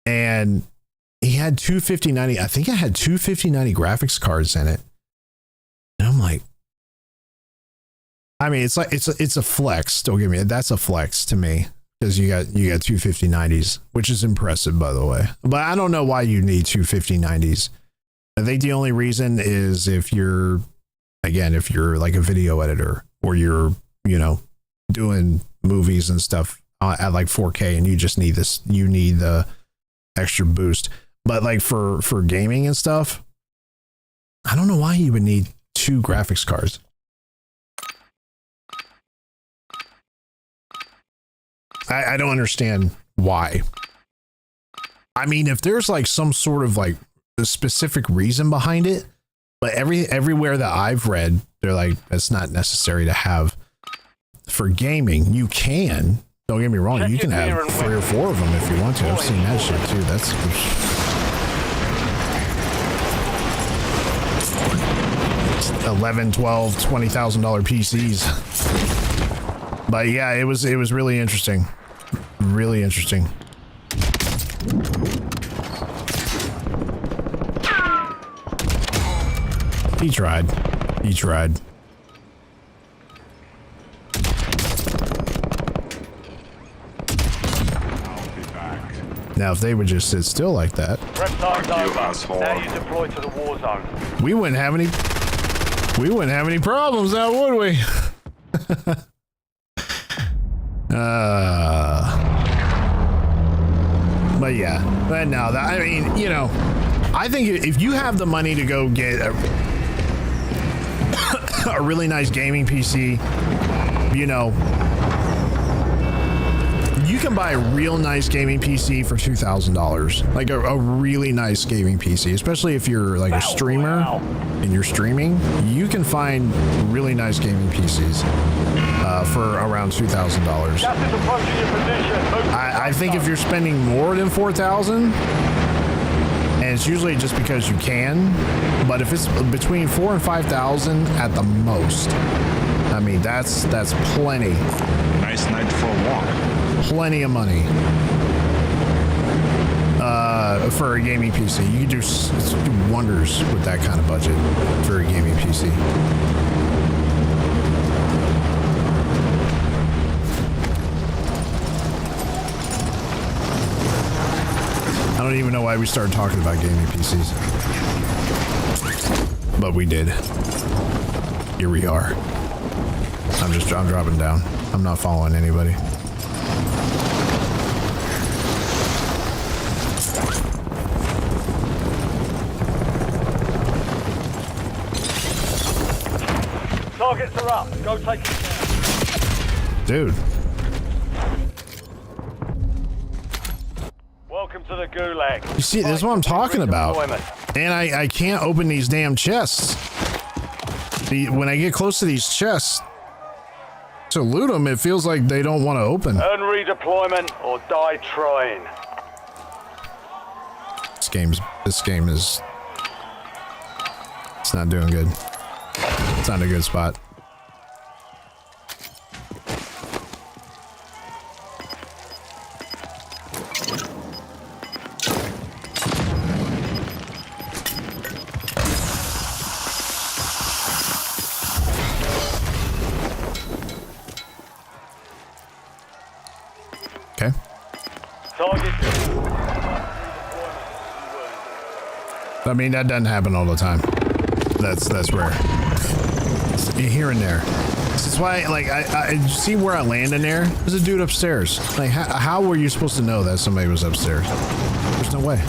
and he had 2 5090. I think I had 2 5090 graphics cards in it, and I'm like, I mean, it's like it's a flex. Don't get me, that's a flex to me. Because you got 2 5090s, which is impressive, by the way. But I don't know why you need 2 5090s. I think the only reason is if you're like a video editor or you're, you know, doing movies and stuff at like 4K and you just need this, you need the extra boost. But like for gaming and stuff, I don't know why you would need 2 graphics cards. I don't understand why. I mean, if there's like some sort of like a specific reason behind it, but everywhere that I've read, they're like, it's not necessary to have for gaming. You can, don't get me wrong, you can have 3 or 4 of them if you want to. I've seen that shit too. That's 11, 12, $20,000 PCs. But yeah, it was really interesting. Really interesting. He tried. Now, if they would just sit still like that, Prep time's over. Now you deploy to the war zone. we wouldn't have any problems now, would we? But yeah, but no, I mean, you know, I think if you have the money to go get a really nice gaming PC, you know, you can buy a real nice gaming PC for $2,000, like a really nice gaming PC, especially if you're like a streamer and you're streaming, you can find really nice gaming PCs for around $2,000. I think if you're spending more than $4,000, and it's usually just because you can, but if it's between $4,000 and $5,000 at the most, I mean, that's plenty. Nice night for a walk. Plenty of money for a gaming PC. You can do wonders with that kind of budget for a gaming PC. I don't even know why we started talking about gaming PCs, but we did. Here we are. I'm dropping down. I'm not following anybody. Targets are up. Go take it down. Dude. Welcome to the Gulag. You see, this is what I'm talking about. And I can't open these damn chests. When I get close to these chests to loot them, it feels like they don't want to open. Earn redeployment or die trying. This game is, it's not doing good. It's not in a good spot. Okay. Target. I mean, that doesn't happen all the time. That's rare. It's here and there. This is why, like, I see where I land in there. There's a dude upstairs. Like, how were you supposed to know that somebody was upstairs? There's no way.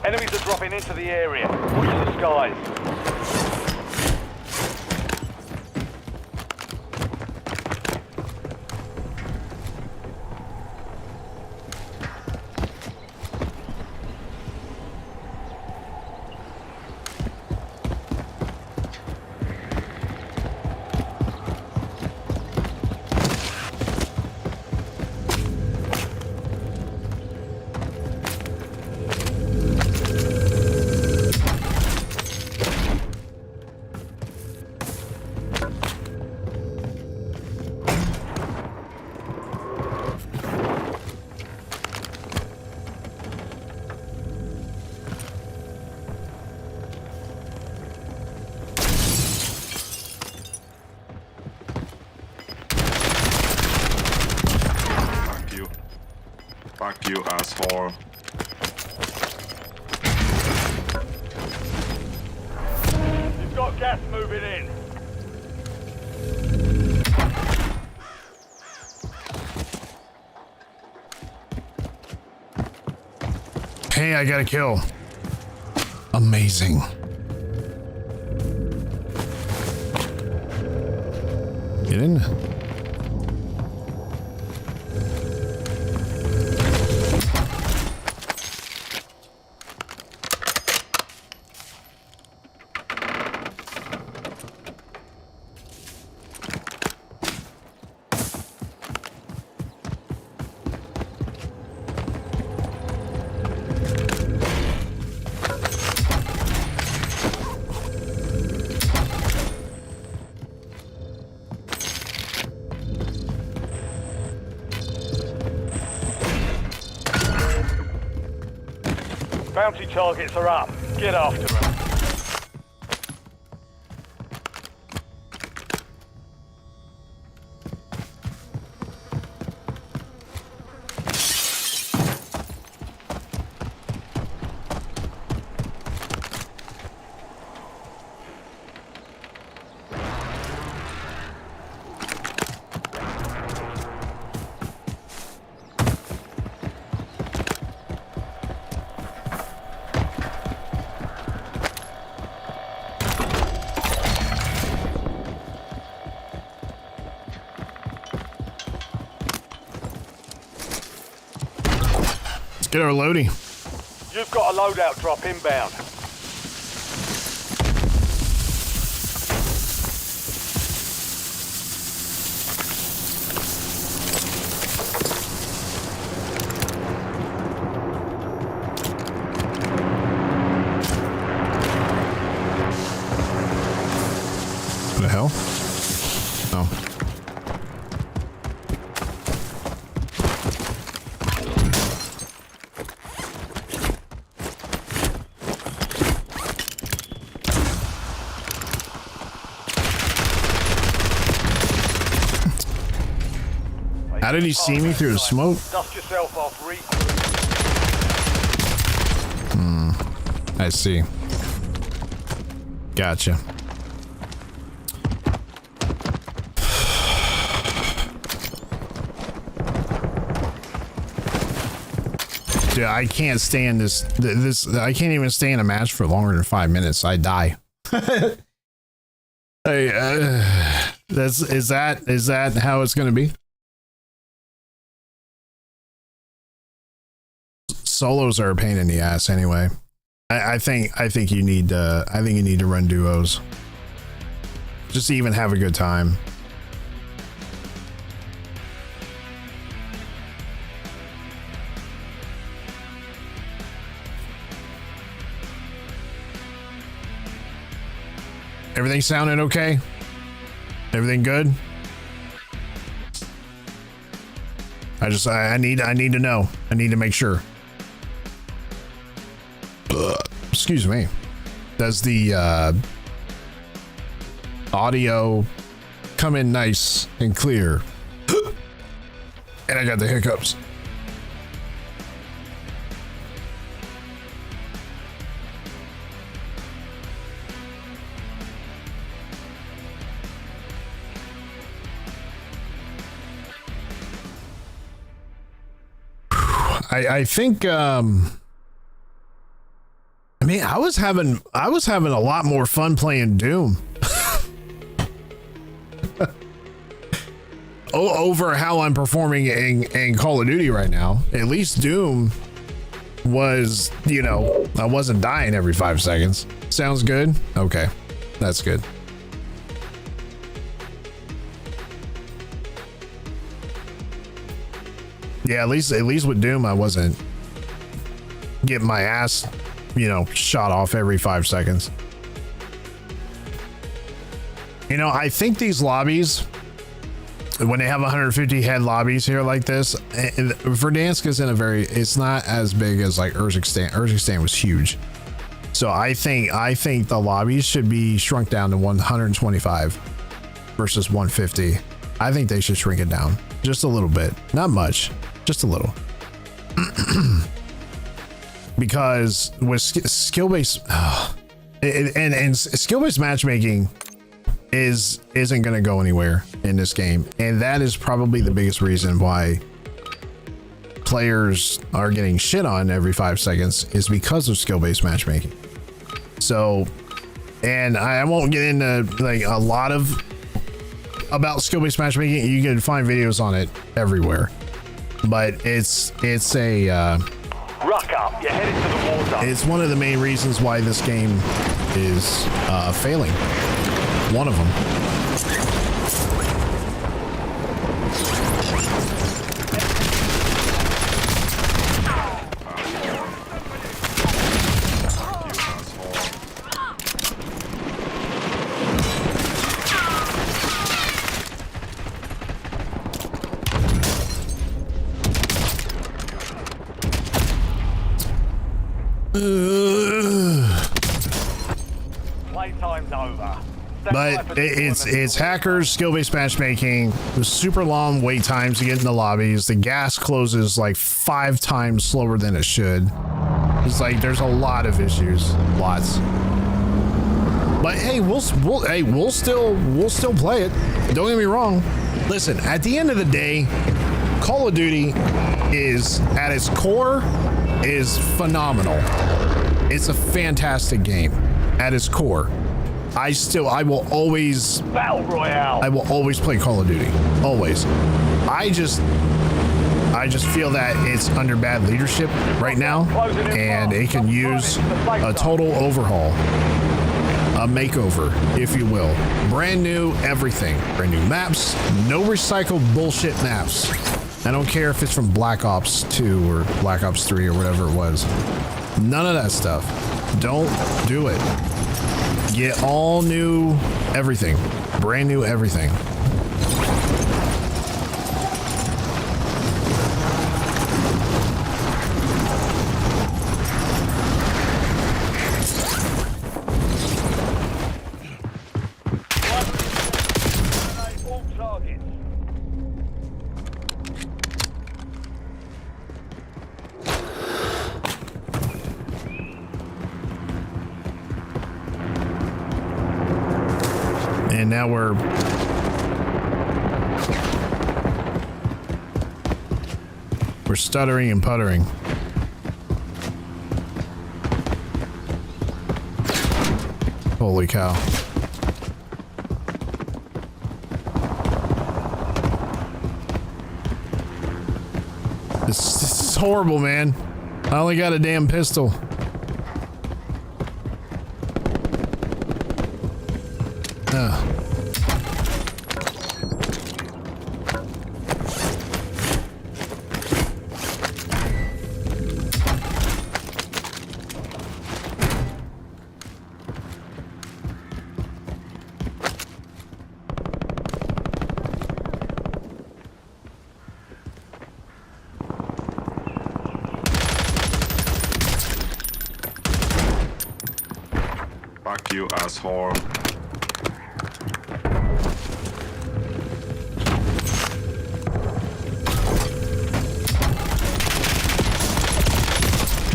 Enemies are dropping into the area. Watch the skies. Fuck you, asshole. You've got gas moving in. Hey, I got a kill. Amazing. Get in. Bounty targets are up. Get after them. Get our loadie. You've got a loadout drop inbound. What the hell? Oh. How did he see me through the smoke? Dust yourself off. I see. Gotcha. Dude, I can't stand this. I can't even stay in a match for longer than 5 minutes. I die. Hey, is that how it's gonna be? Solos are a pain in the ass anyway. I think you need to run duos just to even have a good time. Everything sounded okay? Everything good? I need to know. I need to make sure. Excuse me. Does the audio come in nice and clear? And I got the hiccups. I think I mean I was having a lot more fun playing Doom over how I'm performing in Call of Duty right now. At least Doom was, you know, I wasn't dying every 5 seconds. Sounds good? Okay. That's good. Yeah, at least with Doom, I wasn't getting my ass, you know, shot off every 5 seconds. You know, I think these lobbies, when they have 150 head lobbies here like this, Verdansk is in a very, it's not as big as like Urzikstan. Urzikstan was huge. So I think the lobbies should be shrunk down to 125 versus 150. I think they should shrink it down just a little bit, not much. Just a little. Because with skill-based and skill-based matchmaking isn't going to go anywhere in this game, and that is probably the biggest reason why players are getting shit on every 5 seconds, is because of skill-based matchmaking. So, and I won't get into like a lot of about skill-based matchmaking. You can find videos on it everywhere. But it's a Ruck up, you're headed to the war zone. It's one of the main reasons why this game is failing. One of them. Playtime's over. But it's hackers, skill-based matchmaking, the super long wait times to get in the lobbies. The gas closes like 5 times slower than it should. It's like there's a lot of issues, lots. But hey, we'll still play it. Don't get me wrong. Listen, at the end of the day, Call of Duty is at its core is phenomenal. It's a fantastic game at its core. I will always Battle Royale. I will always play Call of Duty. Always. I just feel that it's under bad leadership right now, and it can use a total overhaul, a makeover, if you will. Brand new everything. Brand new maps, no recycled bullshit maps. I don't care if it's from Black Ops 2 or Black Ops 3 or whatever it was. None of that stuff. Don't do it. Get all new everything. Brand new everything. All targets. And now we're stuttering and puttering. Holy cow. This is horrible, man. I only got a damn pistol. Fuck you, asshole.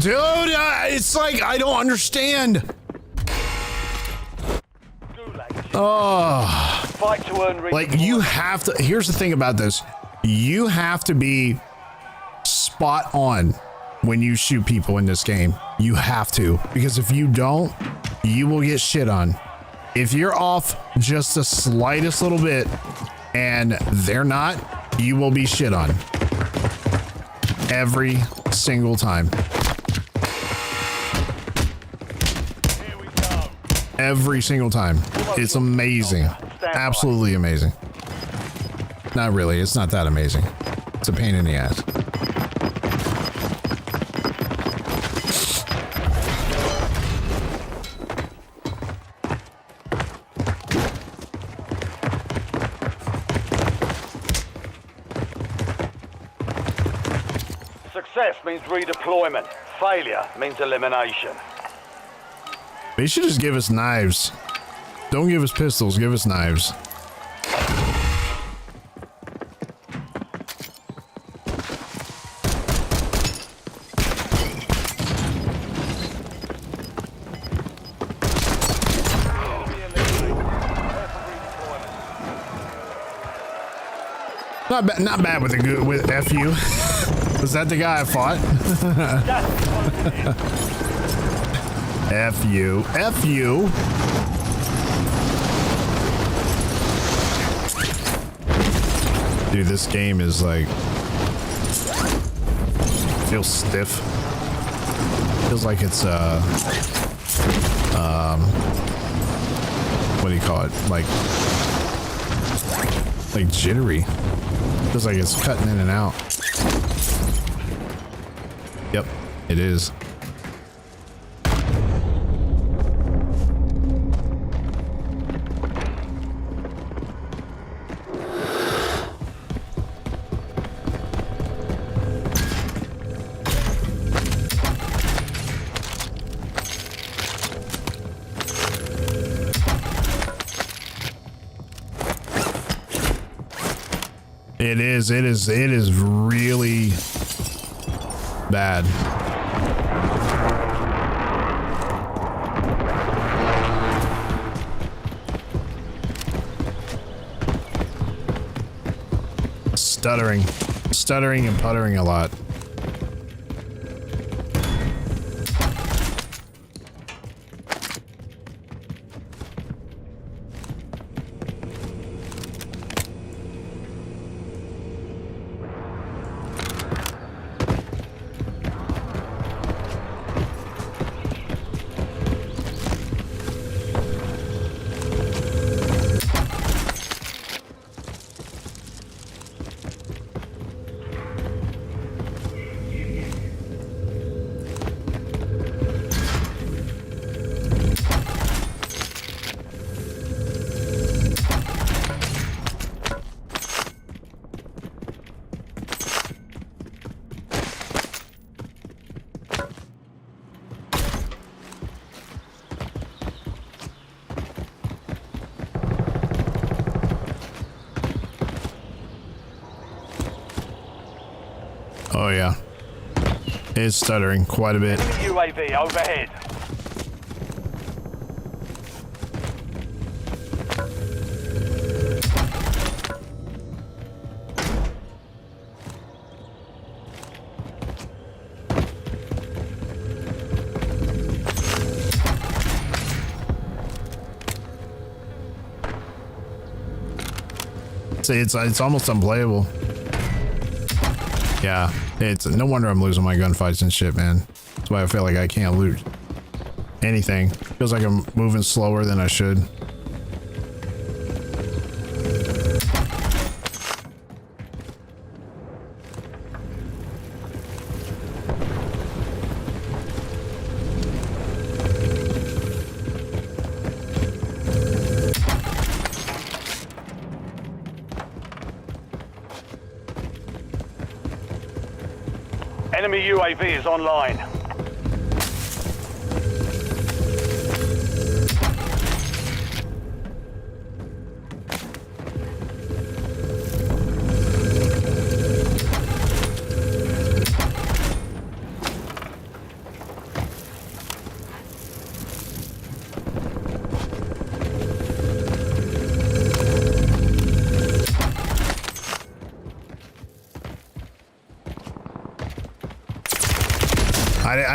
Dude, it's like, I don't understand. Oh. Fight to earn Like, you have to, here's the thing about this. You have to be spot on when you shoot people in this game. You have to, because if you don't, you will get shit on. If you're off just the slightest little bit and they're not, you will be shit on. Every single time. Every single time. It's amazing. Absolutely amazing. Not really. It's not that amazing. It's a pain in the ass. Success means redeployment. Failure means elimination. They should just give us knives. Don't give us pistols, give us knives. Not bad with a good with FU. Was that the guy I fought? FU. FU. Dude, this game is like, feels stiff. Feels like it's what do you call it? Like jittery. Feels like it's cutting in and out. Yep, it is. It is really bad. Stuttering and puttering a lot. Oh yeah, it's stuttering quite a bit. UAV overhead. It's almost unplayable. Yeah, it's no wonder I'm losing my gunfights and shit, man. That's why I feel like I can't loot anything. Feels like I'm moving slower than I should. Enemy UAV is online.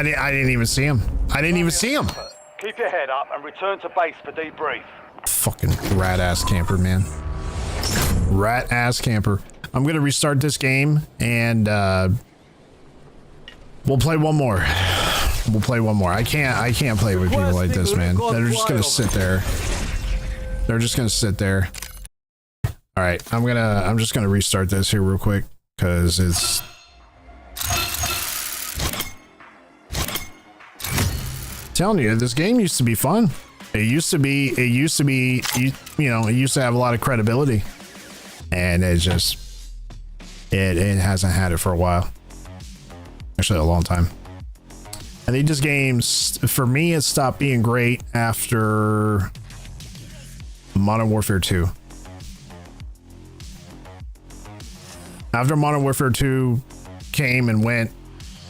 I didn't even see him. I didn't even see him. Keep your head up and return to base for debrief. Fucking rat ass camper, man. Rat ass camper. I'm gonna restart this game and we'll play one more. We'll play one more. I can't play with people like this, man. They're just gonna sit there. They're just gonna sit there. All right, I'm just gonna restart this here real quick because it's. Telling you, this game used to be fun. It used to be, you know, it used to have a lot of credibility, and it hasn't had it for a while. Actually, a long time. I think this game, for me, it stopped being great after Modern Warfare 2. After Modern Warfare 2 came and went,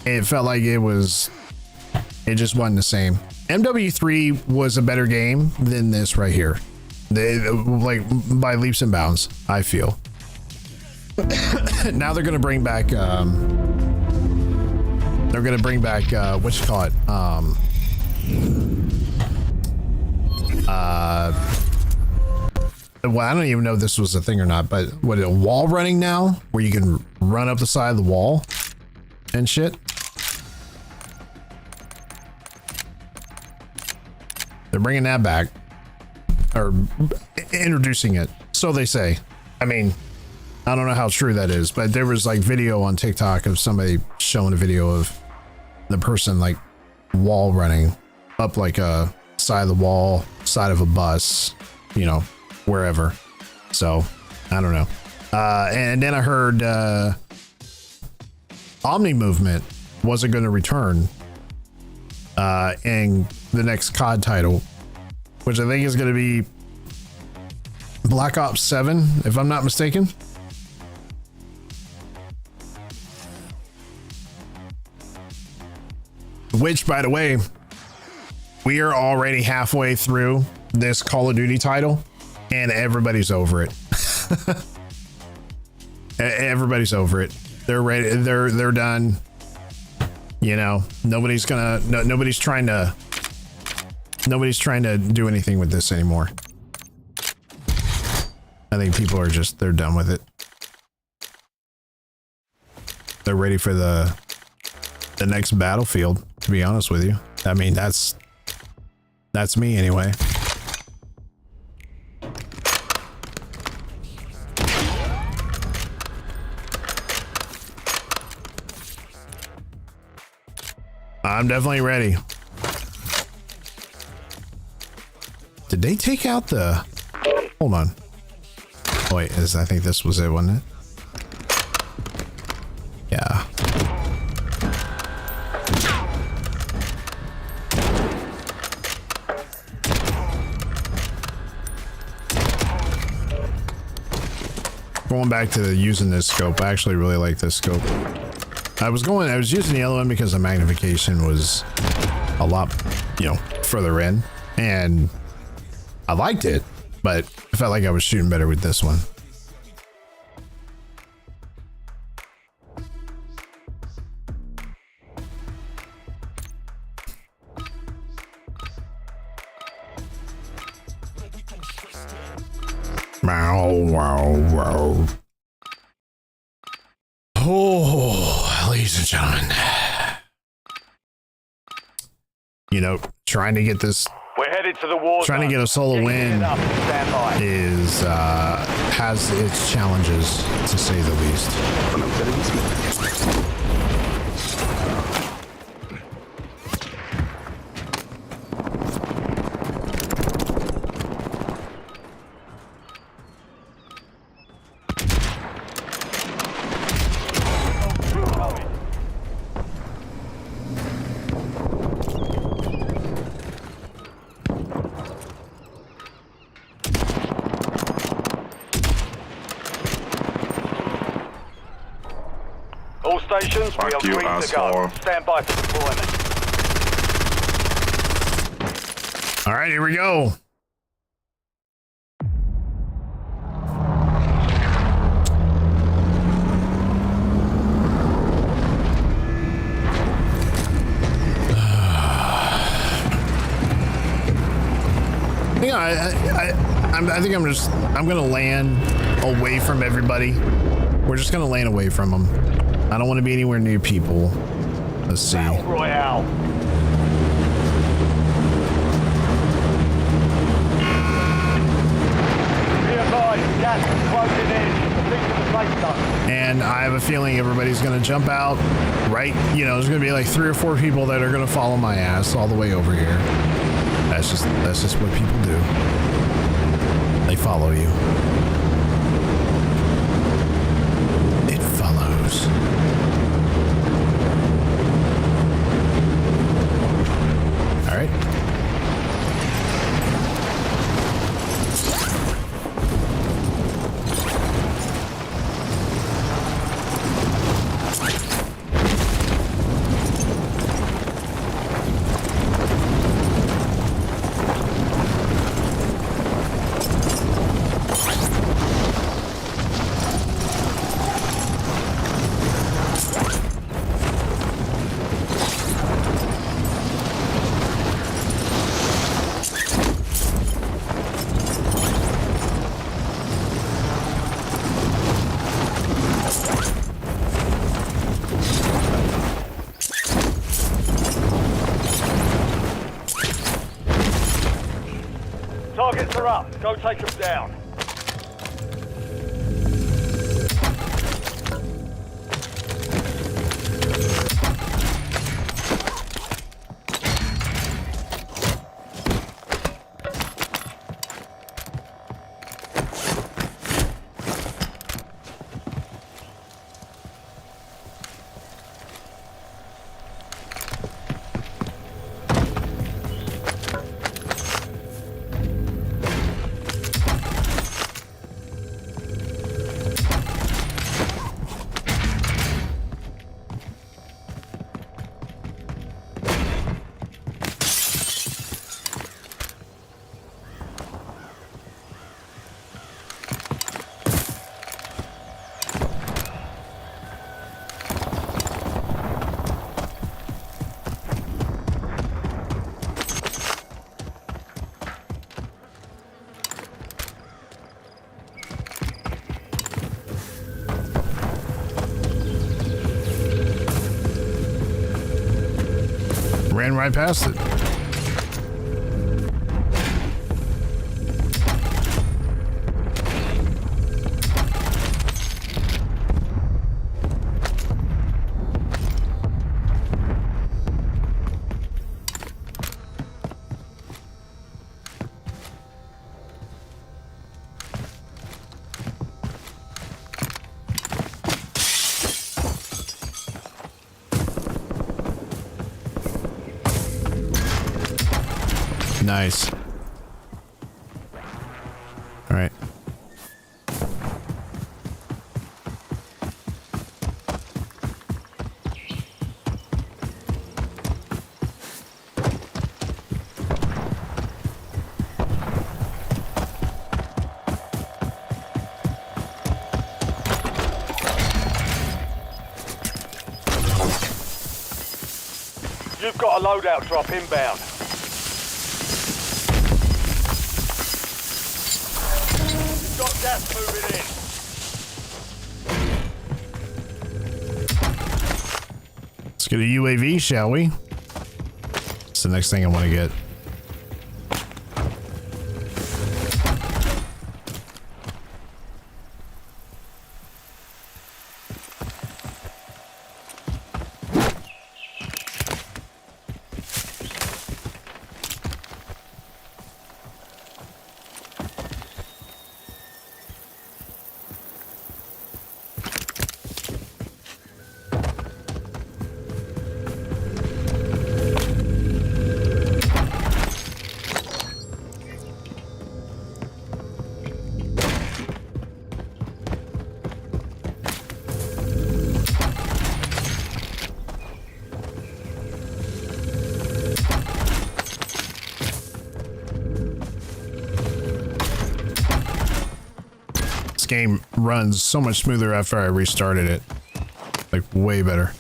it felt like it just wasn't the same. MW3 was a better game than this right here. Like by leaps and bounds, I feel. Now they're gonna bring back what you call it? Well, I don't even know if this was a thing or not, but what, a wall running now where you can run up the side of the wall and shit. They're bringing that back, or introducing it, so they say. I mean, I don't know how true that is, but there was like video on TikTok of somebody showing a video of the person like wall running up like a side of the wall, side of a bus, you know, wherever. So I don't know. And then I heard Omni Movement wasn't going to return in the next COD title, which I think is going to be Black Ops 7, if I'm not mistaken. Which, by the way, we are already halfway through this Call of Duty title, and everybody's over it. Everybody's over it. They're ready. They're done. You know, nobody's trying to do anything with this anymore. I think people are they're done with it. They're ready for the next battlefield, to be honest with you. I mean, that's me anyway. I'm definitely ready. Did they take out the... Hold on. Oh, wait, I think this was it, wasn't it? Yeah. Going back to using this scope, I actually really like this scope. I was using the other one because the magnification was a lot, you know, further in, and I liked it, but I felt like I was shooting better with this one. Wow, wow, wow. Oh, ladies and gentlemen. You know, trying to get this, We're headed to the war trying to zone. get a solo Get win geared up and stand by. is, has its challenges, to say the least. All stations, we Fuck are you, green to asshole. go. Stand by for deployment. All right, here we go. I think I'm gonna land away from everybody. We're just gonna land away from them. I don't want to be anywhere near people. Let's see. Battle Royale. Be advised, gas is closing in. Proceed to the safe zone. And I have a feeling everybody's gonna jump out, right? You know, there's gonna be like 3 or 4 people that are gonna follow my ass all the way over here. That's just what people do. They follow you. It follows. All right. Targets are up. Go take them down. Ran right past it. Nice. All right. You've got a loadout drop inbound. You've got get a UAV, shall we? It's the next thing I want to get. Game runs so much smoother after I restarted it. Like, way better.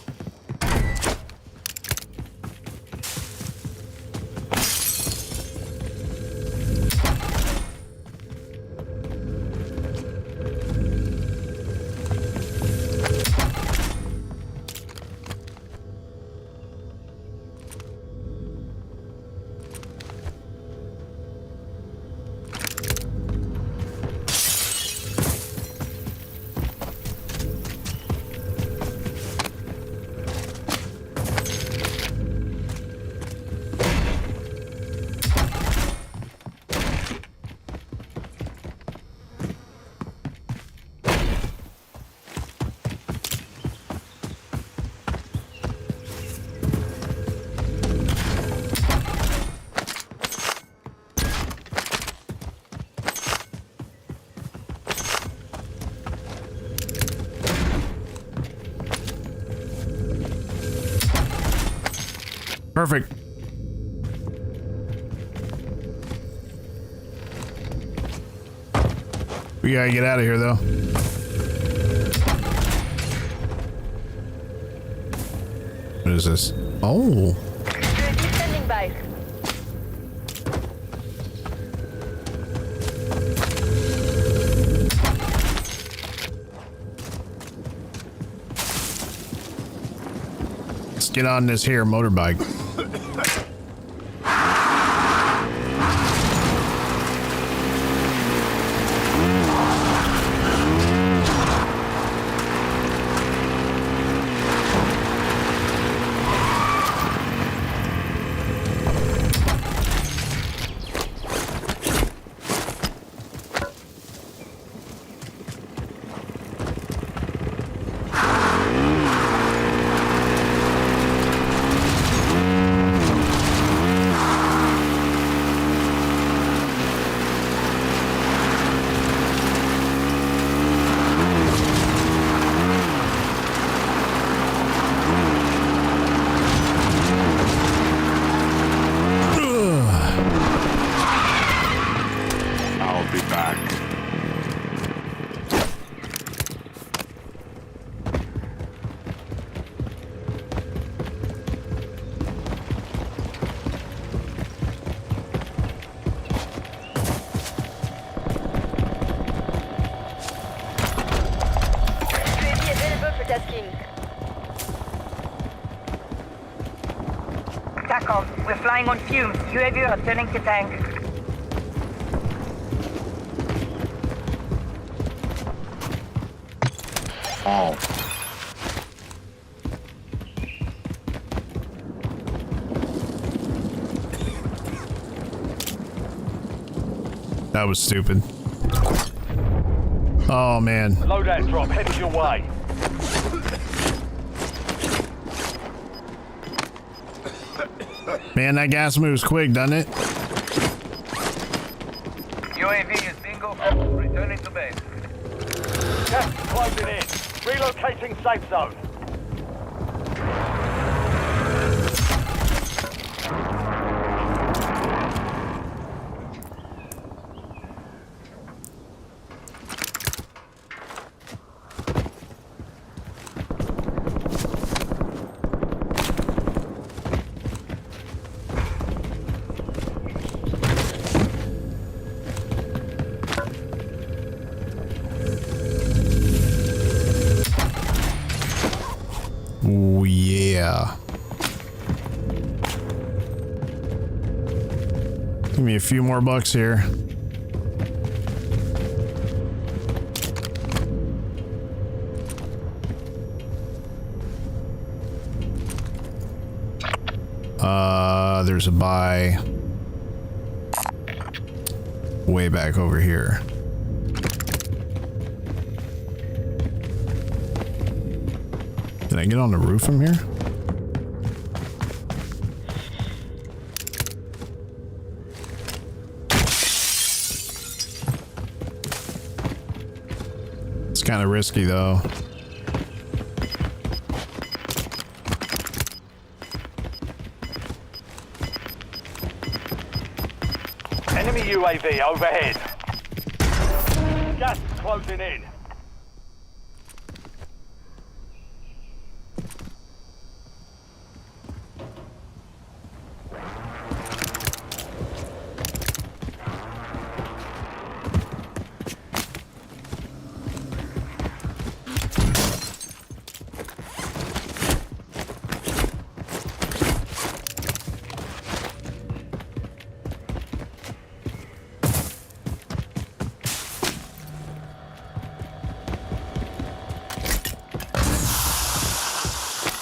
Perfect. We gotta get out of here, though. What is this? Oh. UAV standing by. Let's get on this here motorbike. TACOM, we're flying on fumes. UAV returning to tank. Oh. That was stupid. Oh, man. Loadout drop headed your way. Man, that gas moves quick, doesn't it? UAV is bingo. Returning to base. Gas is closing in. Relocating safe zone. Give me a few more bucks here. There's a buy way back over here. Can I get on the roof from here? It's kind of risky though. Enemy UAV overhead. Gas is closing in.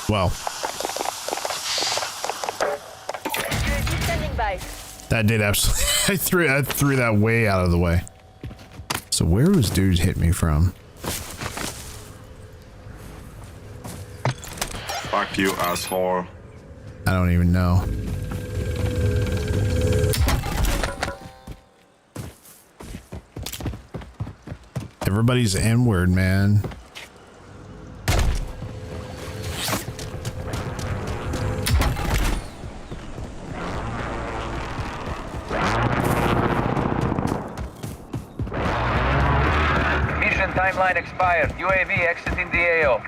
Well, UAV standing by. that did absolutely. I threw that way out of the way. So where was dude hit me from? Fuck you, asshole. I don't even know. Everybody's inward, man. Mission timeline expired. UAV exiting the AO.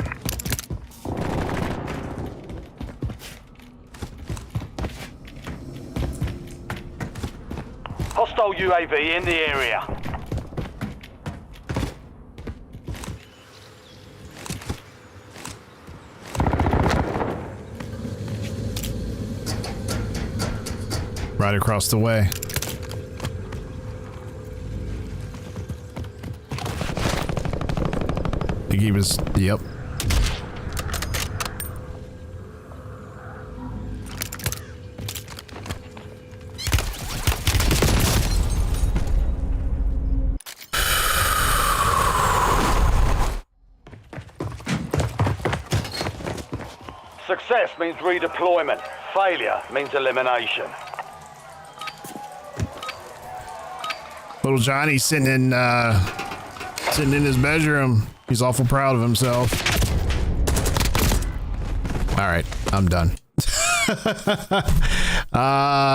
Hostile UAV in the area. Right across the way. I think he was, yep. Success means redeployment. Failure means elimination. Little Johnny's sitting in his bedroom. He's awful proud of himself. All right, I'm done.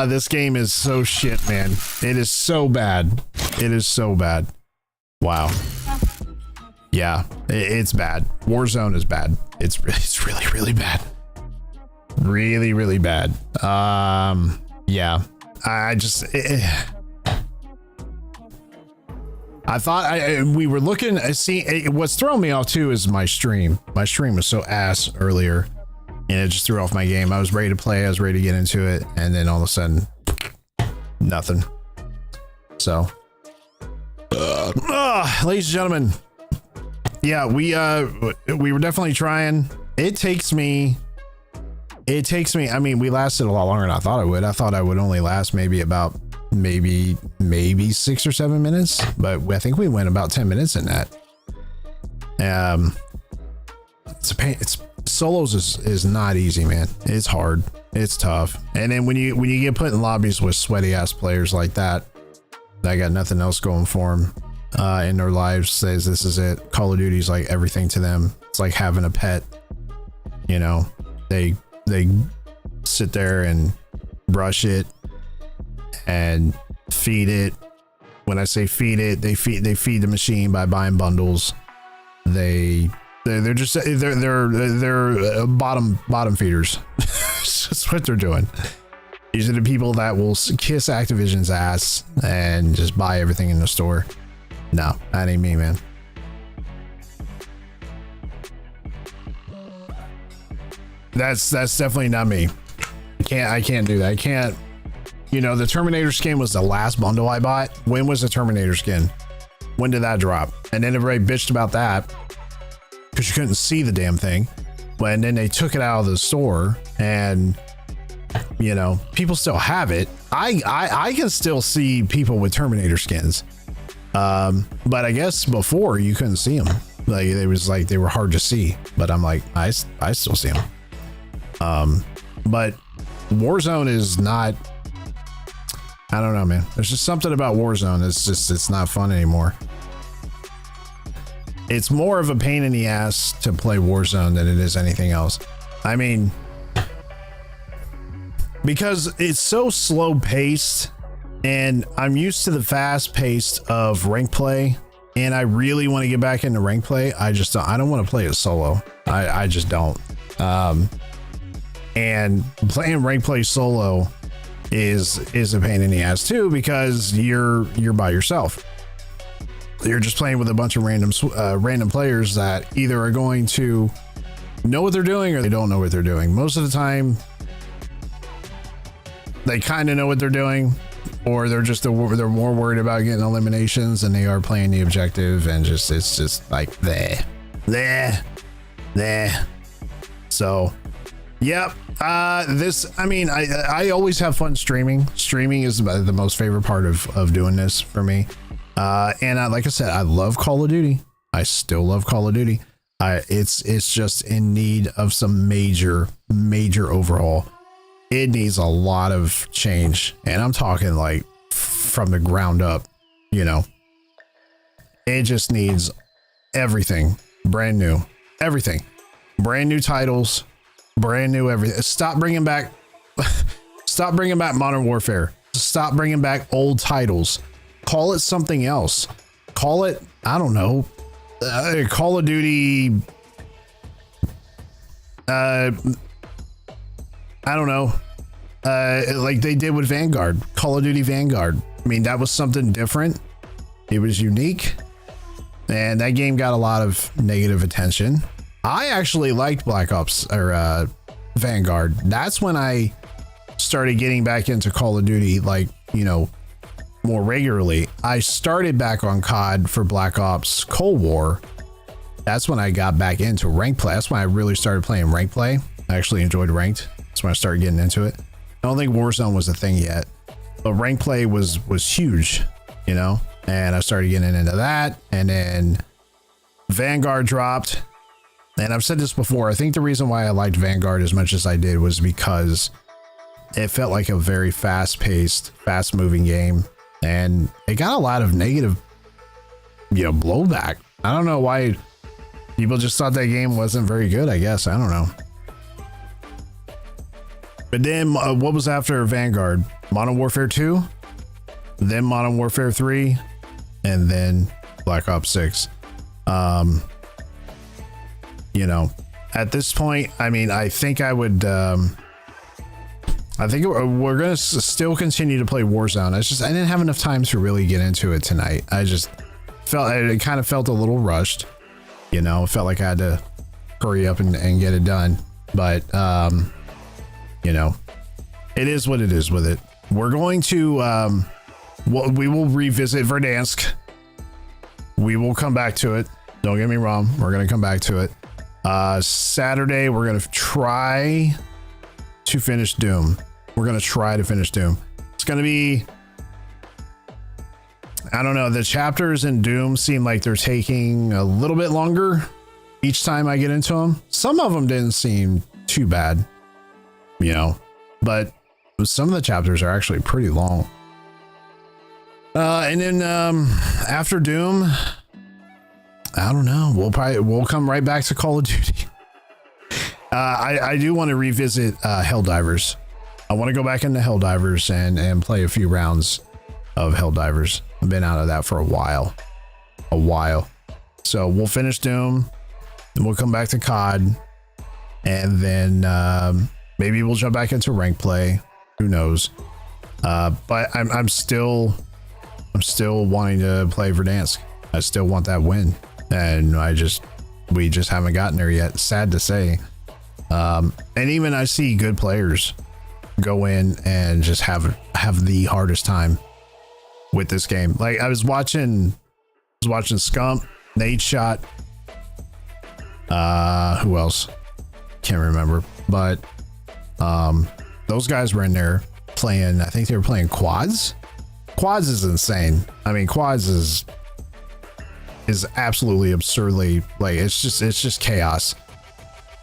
This game is so shit, man. It is so bad. It is so bad. Wow. Yeah, it's bad. Warzone is bad. It's really, really bad. Really, really bad. Yeah. I thought we were looking. See, what's throwing me off too is my stream. My stream was so ass earlier, and it just threw off my game. I was ready to play. I was ready to get into it, and then all of a sudden, nothing. So, ladies and gentlemen, yeah, we were definitely trying. It takes me. I mean, we lasted a lot longer than I thought I would. I thought I would only last maybe about. Maybe 6 or 7 minutes, but I think we went about 10 minutes in that. It's a pain. Solos is not easy, man. It's hard. It's tough. And then when you get put in lobbies with sweaty ass players like that got nothing else going for them in their lives, says this is it. Call of Duty's like everything to them. It's like having a pet. You know, they sit there and brush it and feed it. When I say feed it, they feed the machine by buying bundles. They're bottom feeders. That's what they're doing. These are the people that will kiss Activision's ass and just buy everything in the store. No, that ain't me, man. That's definitely not me. I can't do that. You know, the Terminator skin was the last bundle I bought. When was the Terminator skin? When did that drop? And then everybody bitched about that because you couldn't see the damn thing. And then they took it out of the store, and you know, people still have it. I can still see people with Terminator skins. But I guess before you couldn't see them. Like it was like they were hard to see. But I'm like, I still see them. But Warzone is not. I don't know, man. There's just something about Warzone. It's not fun anymore. It's more of a pain in the ass to play Warzone than it is anything else. I mean, because it's so slow paced, and I'm used to the fast pace of rank play, and I really want to get back into rank play. I don't want to play it solo. I just don't. And playing rank play solo is a pain in the ass too, because you're by yourself. You're just playing with a bunch of random players that either are going to know what they're doing or they don't know what they're doing. Most of the time, they kind of know what they're doing, or they're more worried about getting eliminations than they are playing the objective, and it's just like there. So, yep. I always have fun streaming. Streaming is the most favorite part of doing this for me. And like I said, I love Call of Duty. I still love Call of Duty. It's just in need of some major overhaul. It needs a lot of change, and I'm talking like from the ground up. You know, it just needs everything brand new, everything, brand new titles, brand new everything. Stop bringing back Modern Warfare. Stop bringing back old titles. Call it something else. Call it, I don't know, Call of Duty. I don't know. Like they did with Vanguard, Call of Duty Vanguard. I mean, that was something different. It was unique, and that game got a lot of negative attention. I actually liked Black Ops or Vanguard. That's when I started getting back into Call of Duty, like, you know, more regularly. I started back on COD for Black Ops Cold War. That's when I got back into rank play. That's when I really started playing rank play. I actually enjoyed ranked. That's when I started getting into it. I don't think Warzone was a thing yet, but rank play was huge, you know, and I started getting into that, and then Vanguard dropped. And I've said this before, I think the reason why I liked Vanguard as much as I did was because it felt like a very fast-paced, fast-moving game, and it got a lot of negative, you know, blowback. I don't know why people just thought that game wasn't very good, I guess. I don't know. But then what was after Vanguard? Modern Warfare 2, then Modern Warfare 3, and then Black Ops 6. You know, at this point, I mean, I think I would, I think we're going to still continue to play Warzone. I didn't have enough time to really get into it tonight. I just it kind of felt a little rushed, you know, it felt like I had to hurry up and get it done. But, you know, it is what it is with it. We're going to, we will revisit Verdansk. We will come back to it. Don't get me wrong. We're going to come back to it. Saturday, we're going to try to finish Doom. We're going to try to finish Doom. It's going to be, I don't know. The chapters in Doom seem like they're taking a little bit longer each time I get into them. Some of them didn't seem too bad, you know, but some of the chapters are actually pretty long. And then after Doom, I don't know. We'll come right back to Call of Duty. I do want to revisit Helldivers. I want to go back into Helldivers and play a few rounds of Helldivers. I've been out of that for a while. So we'll finish Doom, then we'll come back to COD, and then maybe we'll jump back into rank play. Who knows? But I'm still wanting to play Verdansk. I still want that win. And we just haven't gotten there yet. Sad to say. And even I see good players go in and just have the hardest time with this game. Like I was watching Scump, Nate Shot, who else? Can't remember, but those guys were in there playing. I think they were playing quads. Quads is insane. I mean, quads is absolutely absurdly, like it's just chaos.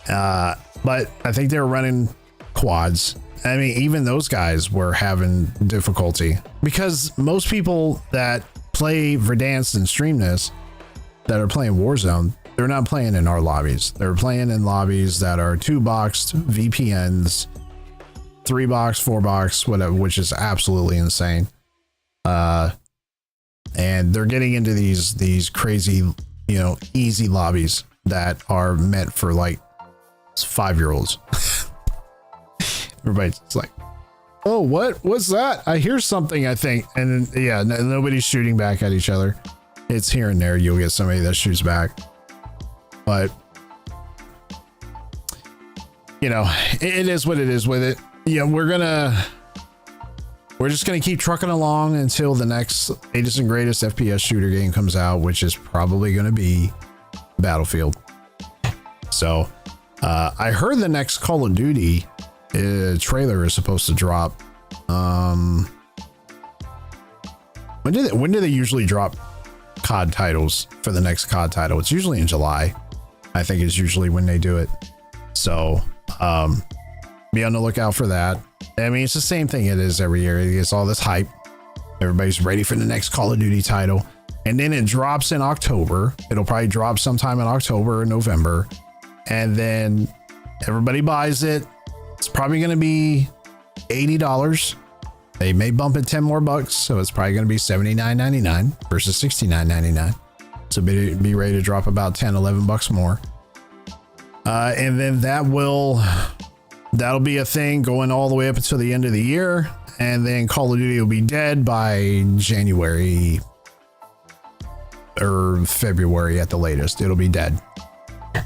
But I think they were running quads. I mean, even those guys were having difficulty because most people that play Verdansk and stream this, that are playing Warzone, they're not playing in our lobbies. They're playing in lobbies that are 2-boxed VPNs, 3-box, 4-box, whatever, which is absolutely insane. And they're getting into these crazy, easy lobbies that are meant for like 5-year-olds. Everybody's like, oh, what's that? I hear something, I think. And then, yeah, nobody's shooting back at each other. It's here and there. You'll get somebody that shoots back. But, it is what it is with it. Yeah, we're just going to keep trucking along until the next latest and greatest FPS shooter game comes out, which is probably going to be Battlefield. So, I heard the next Call of Duty trailer is supposed to drop. When do they usually drop COD titles for the next COD title? It's usually in July. I think is usually when they do it. So, be on the lookout for that. I mean, it's the same thing it is every year. It gets all this hype. Everybody's ready for the next Call of Duty title. And then it drops in October. It'll probably drop sometime in October or November. And then everybody buys it. It's probably going to be $80. They may bump it 10 more bucks. So it's probably going to be $79.99 versus $69.99. So be ready to drop about 10, 11 bucks more. And then that'll be a thing going all the way up until the end of the year. And then Call of Duty will be dead by January or February at the latest. It'll be dead.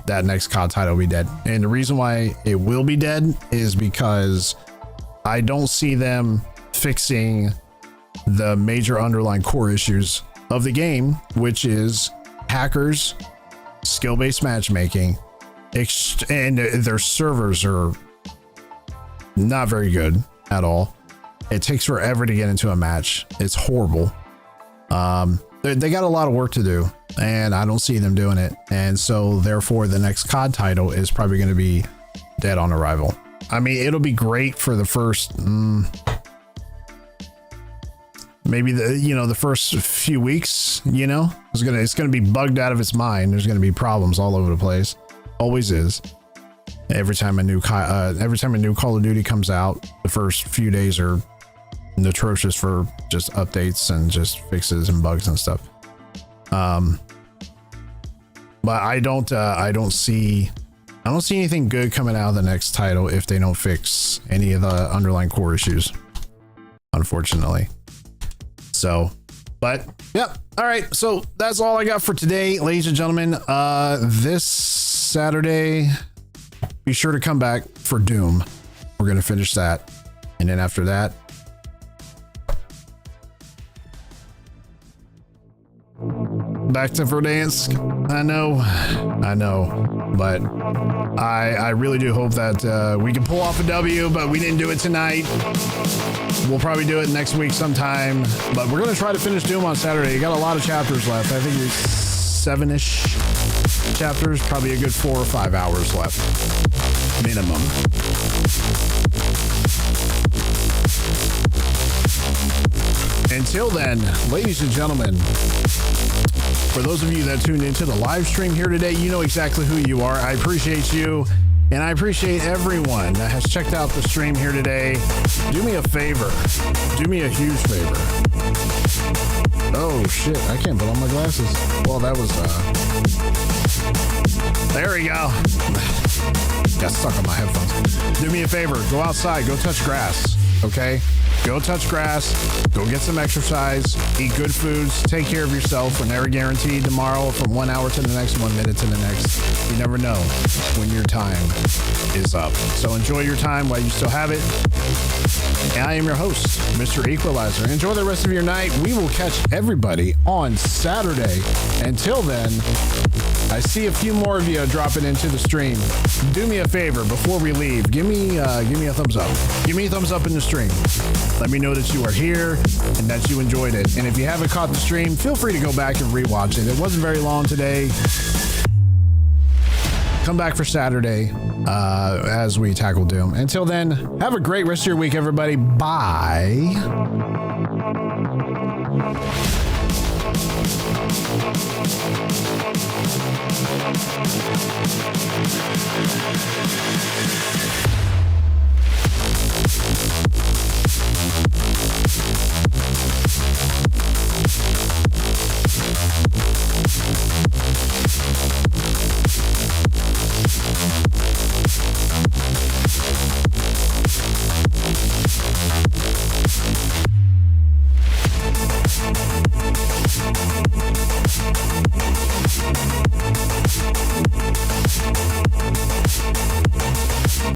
That next COD title will be dead. And the reason why it will be dead is because I don't see them fixing the major underlying core issues of the game, which is hackers, skill-based matchmaking, and their servers are not very good at all. It takes forever to get into a match. It's horrible. They got a lot of work to do, and I don't see them doing it. And so therefore the next COD title is probably going to be dead on arrival. I mean, it'll be great for the first maybe the first few weeks. It's gonna be bugged out of its mind. There's gonna be problems all over the place. Always is. Every time a new Call of Duty comes out, the first few days are atrocious for just updates and just fixes and bugs and stuff. But I don't see anything good coming out of the next title if they don't fix any of the underlying core issues, unfortunately. So, but yep. All right. So that's all I got for today, ladies and gentlemen. This Saturday, be sure to come back for Doom. We're going to finish that. And then after that, back to Verdansk. I know, but I really do hope that we can pull off a W, but we didn't do it tonight. We'll probably do it next week sometime, but we're going to try to finish Doom on Saturday. You got a lot of chapters left. I think it's 7-ish chapters, probably a good 4 or 5 hours left, minimum. Until then, ladies and gentlemen, for those of you that tuned into the live stream here today, you know exactly who you are. I appreciate you, and I appreciate everyone that has checked out the stream here today. Do me a favor. Do me a huge favor. Oh, shit. I can't put on my glasses. Well, that was, there we go. Got stuck on my headphones. Do me a favor. Go outside. Go touch grass. okay? Go touch grass, go get some exercise, eat good foods, take care of yourself. We're never guaranteed tomorrow from 1 hour to the next, 1 minute to the next. You never know when your time is up. So enjoy your time while you still have it. And I am your host, Mr. Equalizer. Enjoy the rest of your night. We will catch everybody on Saturday. Until then, I see a few more of you dropping into the stream. Do me a favor before we leave. Give me a thumbs up. Give me a thumbs up in the stream. Let me know that you are here and that you enjoyed it. And if you haven't caught the stream, feel free to go back and rewatch it. It wasn't very long today. Come back for Saturday as we tackle Doom. Until then, have a great rest of your week, everybody. Bye.